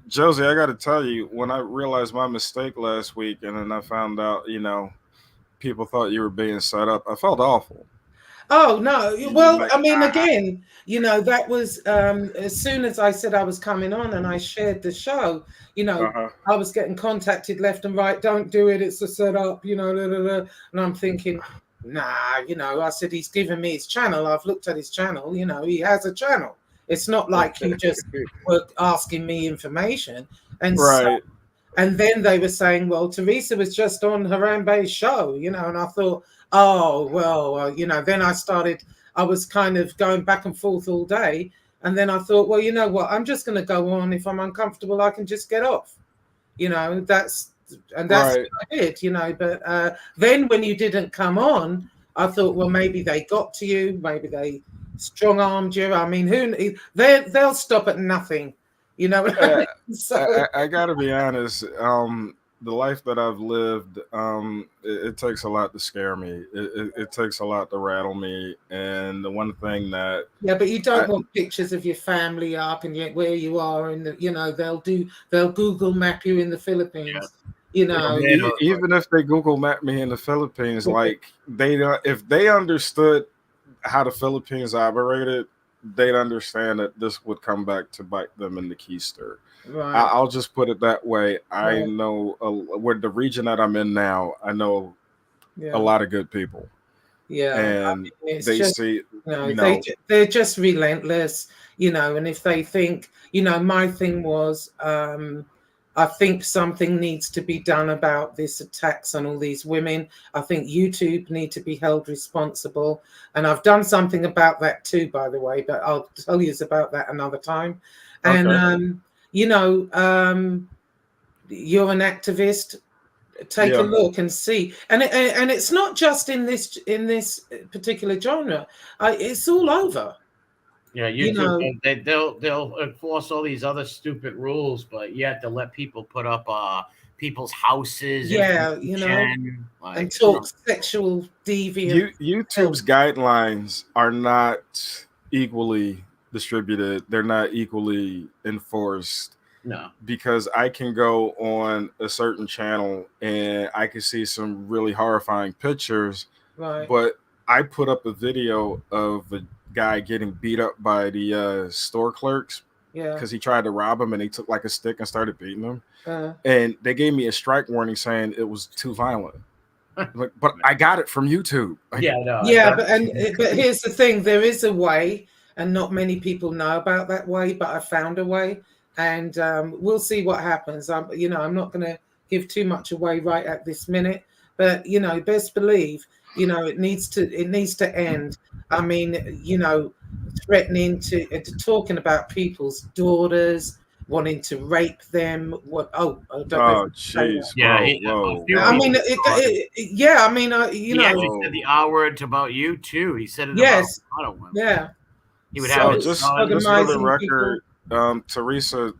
Josie, I got to tell you, when I realized my mistake last week and then I found out, people thought you were being set up, I felt awful. Oh, no. Well, I mean, again, that was as soon as I said I was coming on and I shared the show, I was getting contacted left and right. Don't do it. It's a setup, and I'm thinking, nah, I said, he's given me his channel. I've looked at his channel. He has a channel. It's not like you just were asking me information. And Right. and then they were saying, well, Teresa was just on Harambe's show, and I thought, oh, well, then I was kind of going back and forth all day. And then I thought, well, you know what? I'm just going to go on. If I'm uncomfortable, I can just get off. That's what I did, But then when you didn't come on, I thought, well, maybe they got to you. Maybe they strong-armed you. I mean, they'll stop at nothing. So I gotta be honest. The life that I've lived, it takes a lot to scare me. It takes a lot to rattle me. And the one thing that but you don't want pictures of your family up and yet where you are, and they'll Google map you in the Philippines. Even if they Google map me in the Philippines, like if they understood how the Philippines operated, they'd understand that this would come back to bite them in the keister. Right. I'll just put it that way. I know where the region that I'm in now, I know a lot of good people. Yeah. And they're just relentless, and if they think, my thing was, I think something needs to be done about this attacks on all these women. I think YouTube need to be held responsible. And I've done something about that too, by the way, but I'll tell you about that another time. Okay. And, you're an activist. Take a look and see. And it's not just in this particular genre. It's all over. Yeah, YouTube, they'll enforce all these other stupid rules, but you have to let people put up people's houses. And talk sexual deviant. YouTube's guidelines are not equally distributed. They're not equally enforced. No, because I can go on a certain channel and I can see some really horrifying pictures, right? But I put up a video of a guy getting beat up by the store clerks because he tried to rob him and he took like a stick and started beating him. And they gave me a strike warning saying it was too violent. But I got it from YouTube. But here's the thing: there is a way, and not many people know about that way. But I found a way, and we'll see what happens. I'm not going to give too much away right at this minute, but best believe. It needs to end. I mean, threatening to talking about people's daughters, wanting to rape them. What? Oh, I don't know. Jeez. Yeah. Whoa. I mean, He actually said the R word about you too. He said it about a lot of women. Yeah. He would have just for the record, Teresa,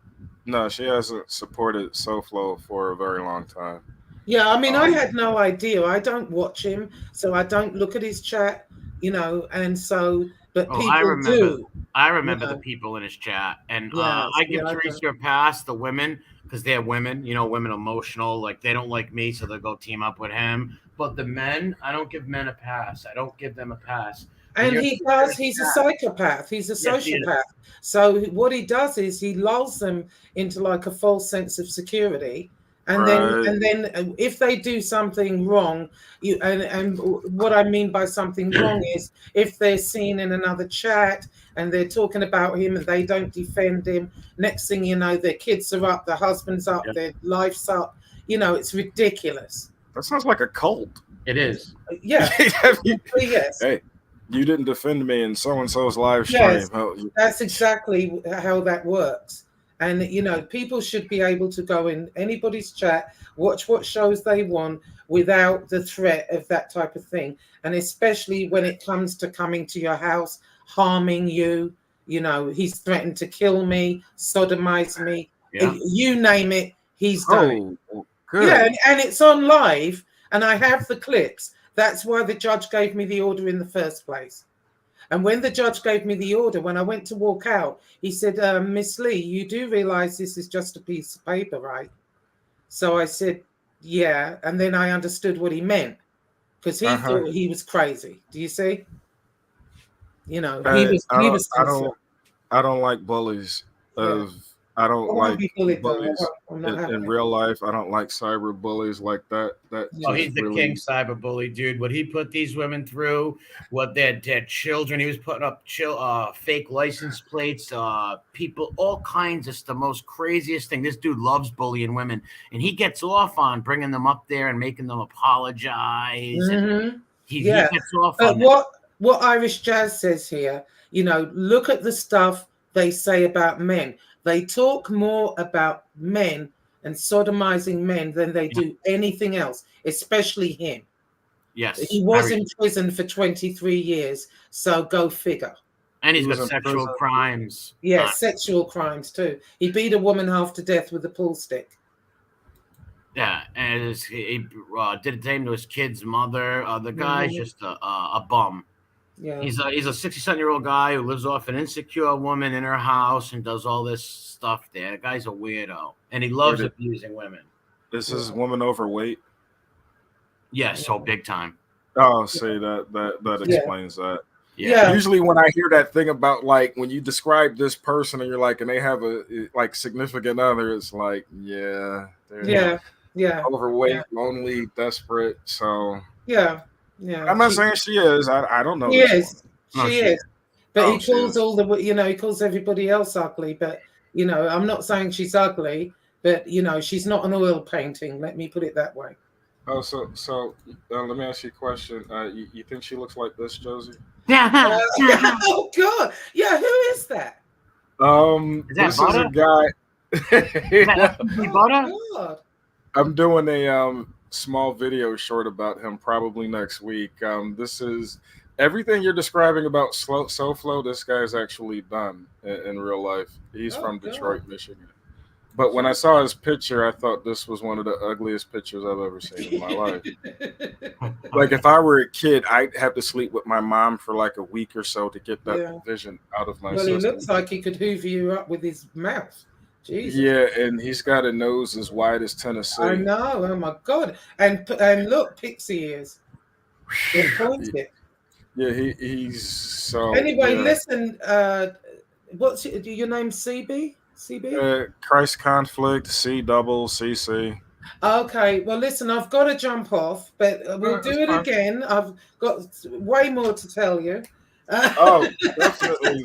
no, she hasn't supported SoFlo for a very long time. Yeah, I mean, I had no idea. I don't watch him, so I don't look at his chat, and so, but people do. I remember the people in his chat, and I give Teresa a pass, the women, because they're women, women emotional, like they don't like me, so they'll go team up with him. But the men, I don't give men a pass. I don't give them a pass. And he's a psychopath. He's a sociopath. So what he does is he lulls them into like a false sense of security. And then if they do something wrong, and what I mean by something wrong is if they're seen in another chat and they're talking about him and they don't defend him, next thing you know, their kids are up, their husband's up, their life's up. It's ridiculous. That sounds like a cult. It is. Yeah. Yes. Hey, you didn't defend me in so-and-so's live stream. Yes, that's exactly how that works. And, people should be able to go in anybody's chat, watch what shows they want without the threat of that type of thing. And especially when it comes to coming to your house, harming you, he's threatened to kill me, sodomize me, you name it, he's done it. Good. Yeah, and it's on live, and I have the clips. That's why the judge gave me the order in the first place. And when the judge gave me the order, when I went to walk out, he said, Miss Lee, you do realize this is just a piece of paper, right? So I said, yeah. And then I understood what he meant because he thought he was crazy. Do you see? He was. I don't like bullies. I I don't I won't like be bullied though. bullies I'm not in having it. real life. I don't like cyber bullies like that. That Oh, just he's the really king cyberbully, dude. What he put these women through, what their children, he was putting up fake license plates, people, all kinds of the most craziest thing. This dude loves bullying women, and he gets off on bringing them up there and making them apologize, and Mhm. he Yeah. gets off But on that. what Irish Jazz says here, look at the stuff they say about men. They talk more about men and sodomizing men than they do anything else, especially him. Yes, He was in prison for 23 years, so go figure. and he he's got was in sexual prison. crimes. Yeah, sexual crimes too. He beat a woman half to death with a pool stick. Yeah, and he did the same to his kid's mother. The guy's just a bum. Yeah. He's a 67-year-old guy who lives off an insecure woman in her house and does all this stuff there. The guy's a weirdo, and he loves abusing women. Is this woman overweight? Yes, so big time. Oh, see that explains that. Yeah. Usually when I hear that thing about like when you describe this person and you're like, and they have a like significant other, it's like, they're overweight, lonely, desperate. So yeah. I'm not saying she is. I don't know. She is. She is. But he calls he calls everybody else ugly. But I'm not saying she's ugly, but she's not an oil painting. Let me put it that way. Oh, so let me ask you a question. You think she looks like this, Josie? Oh God! Yeah, who is that? This is a guy. Oh, God. I'm doing a small video short about him probably next week. This is everything you're describing about SoFlo. This guy's actually done in real life. He's from Detroit, Michigan. But when I saw his picture, I thought this was one of the ugliest pictures I've ever seen in my life. Like if I were a kid, I'd have to sleep with my mom for like a week or so to get that vision out of my system. Well, he looks like he could hoover you up with his mouth. Jesus. Yeah, and he's got a nose as wide as Tennessee. I know. Oh my God! And look, pixie ears. Yeah, he's so. Anyway, listen. What's your name? CB. CB. Christ Conflict. CCC. Okay. Well, listen. I've got to jump off, but we'll do it again. I've got way more to tell you. Oh, definitely.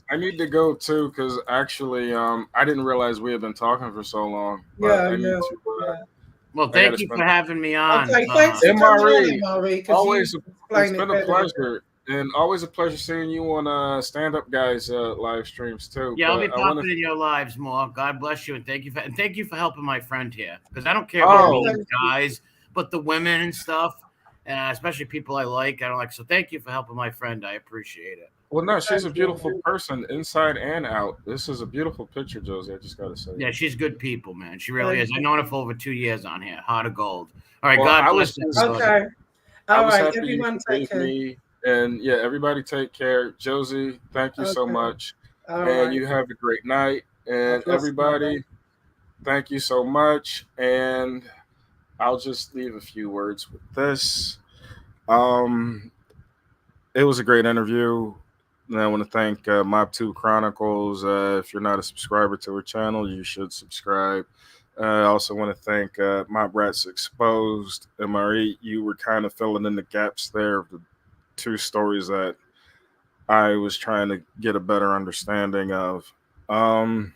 I need to go too because actually, I didn't realize we had been talking for so long. Well, thank you for having me on. Okay, thanks for coming on, MRE. Always, it's been a pleasure, and always a pleasure seeing you on Stand Up Guys live streams too. Yeah, I'll be popping in your lives more. God bless you, and thank you for helping my friend here because I don't care about the guys, but the women and stuff. And especially people I like, I don't like. So thank you for helping my friend. I appreciate it. Well, no, she's a beautiful person inside and out. This is a beautiful picture, Josie. I just got to say. Yeah, she's good people, man. She really is. I've known her for over 2 years on here. Heart of gold. All right, God bless you. Okay. All right, everyone take care. And yeah, everybody take care. Josie, thank you so much. And you have a great night. And everybody, thank you so much. And I'll just leave a few words with this. It was a great interview. And I want to thank Mob 2 Chronicles. If you're not a subscriber to her channel, you should subscribe. I also want to thank Mob Rats Exposed. MRE, you were kind of filling in the gaps there of the two stories that I was trying to get a better understanding of. One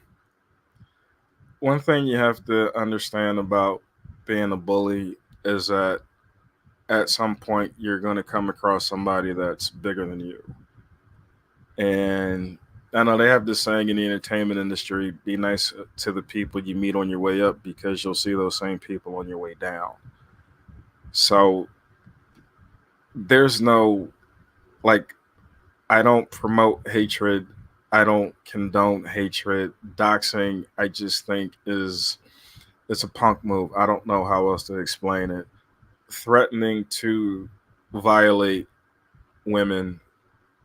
thing you have to understand about being a bully is that at some point you're going to come across somebody that's bigger than you. And I know they have this saying in the entertainment industry, be nice to the people you meet on your way up because you'll see those same people on your way down. So there's no, like, I don't promote hatred. I don't condone hatred. Doxing, I just think it's a punk move. I don't know how else to explain it. Threatening to violate women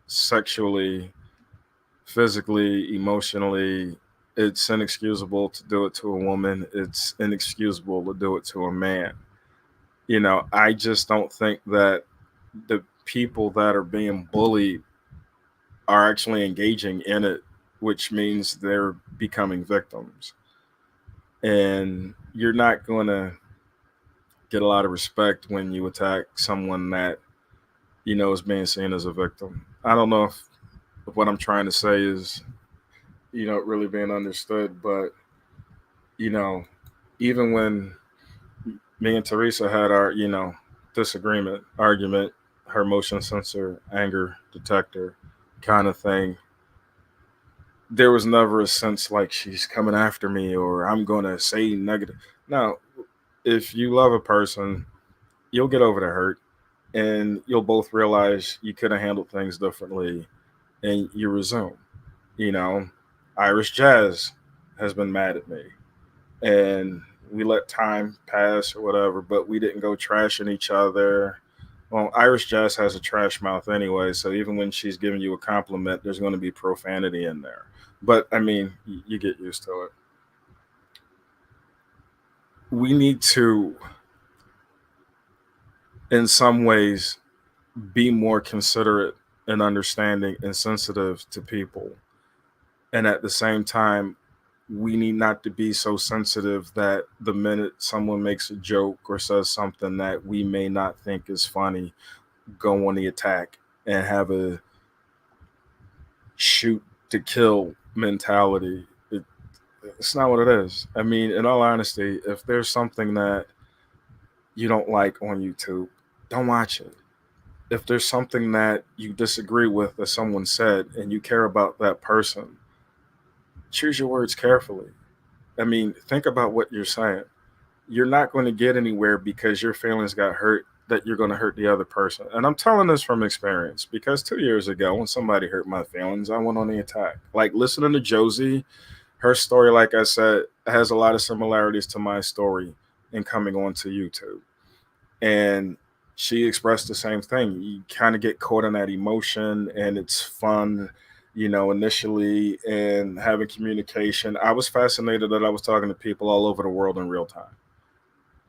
sexually, physically, emotionally, it's inexcusable to do it to a woman. It's inexcusable to do it to a man. You know, I just don't think that the people that are being bullied are actually engaging in it which means they're becoming victims. And you're not going to get a lot of respect when you attack someone that is being seen as a victim. I don't know if what I'm trying to say is really being understood, but you know, even when me and Teresa had our disagreement, argument, her motion sensor, anger detector kind of thing, there was never a sense like she's coming after me or I'm going to say negative. No, if you love a person, you'll get over the hurt and you'll both realize you could have handled things differently and you resume. You know, Irish Jazz has been mad at me and we let time pass or whatever, but we didn't go trashing each other. Well, Irish Jazz has a trash mouth anyway, so even when she's giving you a compliment, there's going to be profanity in there. But I mean, you get used to it. We need to, in some ways, be more considerate and understanding and sensitive to people. And at the same time, we need not to be so sensitive that the minute someone makes a joke or says something that we may not think is funny, go on the attack and have a shoot to kill mentality. It's not what it is. I mean, in all honesty, if there's something that you don't like on YouTube, don't watch it. If there's something that you disagree with that someone said and you care about that person, choose your words carefully. I mean, think about what you're saying. You're not going to get anywhere because your feelings got hurt that you're going to hurt the other person. And I'm telling this from experience because 2 years ago, when somebody hurt my feelings, I went on the attack. Like listening to Josie, her story, like I said, has a lot of similarities to my story in coming onto YouTube. And she expressed the same thing. You kind of get caught in that emotion and it's fun, initially, and having communication. I was fascinated that I was talking to people all over the world in real time.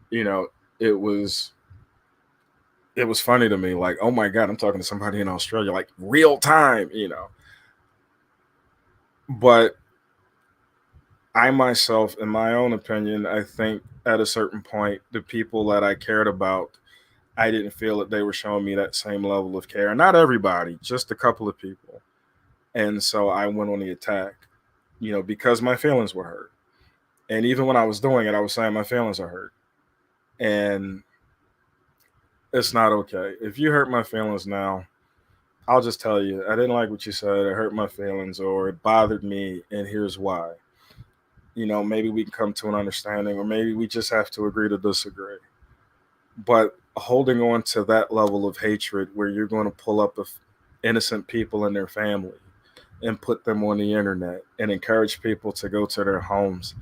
You know, it was funny to me, like, oh my God, I'm talking to somebody in Australia, like real time. But I myself, in my own opinion, I think at a certain point, the people that I cared about, I didn't feel that they were showing me that same level of care. Not everybody, just a couple of people. And so I went on the attack, because my feelings were hurt. And even when I was doing it, I was saying my feelings are hurt. And it's not okay. If you hurt my feelings now, I'll just tell you, I didn't like what you said. It hurt my feelings or it bothered me. And here's why. Maybe we can come to an understanding or maybe we just have to agree to disagree. But holding on to that level of hatred where you're going to pull up innocent people and their family and put them on the internet and encourage people to go to their homes.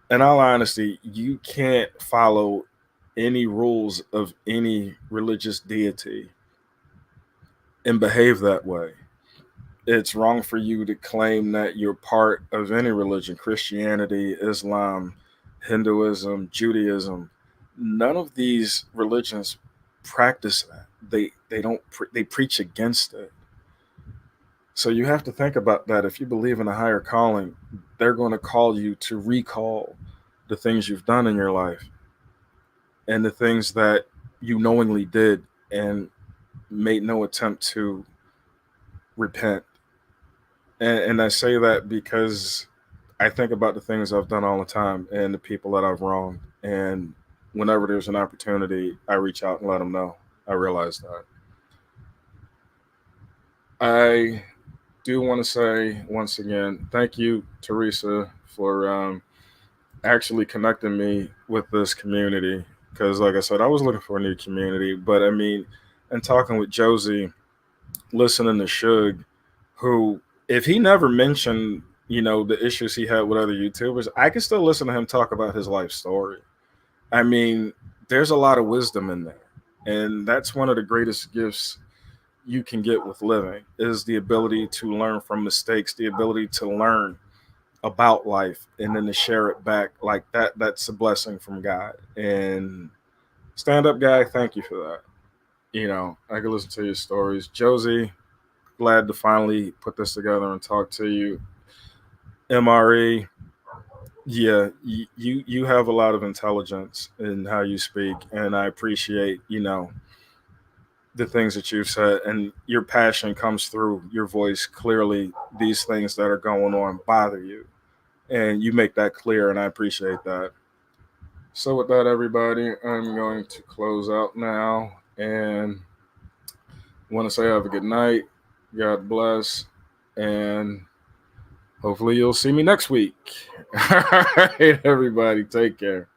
In all honesty, you can't follow any rules of any religious deity and behave that way. It's wrong for you to claim that you're part of any religion, Christianity, Islam, Hinduism, Judaism. None of these religions practice that. They don't they preach against it. So you have to think about that. If you believe in a higher calling, they're going to call you to recall the things you've done in your life and the things that you knowingly did and made no attempt to repent. And I say that because I think about the things I've done all the time and the people that I've wronged. And whenever there's an opportunity, I reach out and let them know. I realize that. I do want to say once again, thank you, Teresa, for actually connecting me with this community. Because, like I said, I was looking for a new community. But I mean, and talking with Josie, listening to Suge, who, if he never mentioned, the issues he had with other YouTubers, I can still listen to him talk about his life story. I mean, there's a lot of wisdom in there. And that's one of the greatest gifts you can get with living is the ability to learn from mistakes, the ability to learn about life and then to share it back like that. That's a blessing from God. And stand up guy, thank you for that. I can listen to your stories. Josie, glad to finally put this together and talk to you. MRE, yeah, you have a lot of intelligence in how you speak, and I appreciate, the things that you've said, and your passion comes through your voice clearly. These things that are going on bother you, and you make that clear, and I appreciate that. So with that, everybody, I'm going to close out now, and want to say have a good night. God bless, and hopefully you'll see me next week. All right, everybody, take care.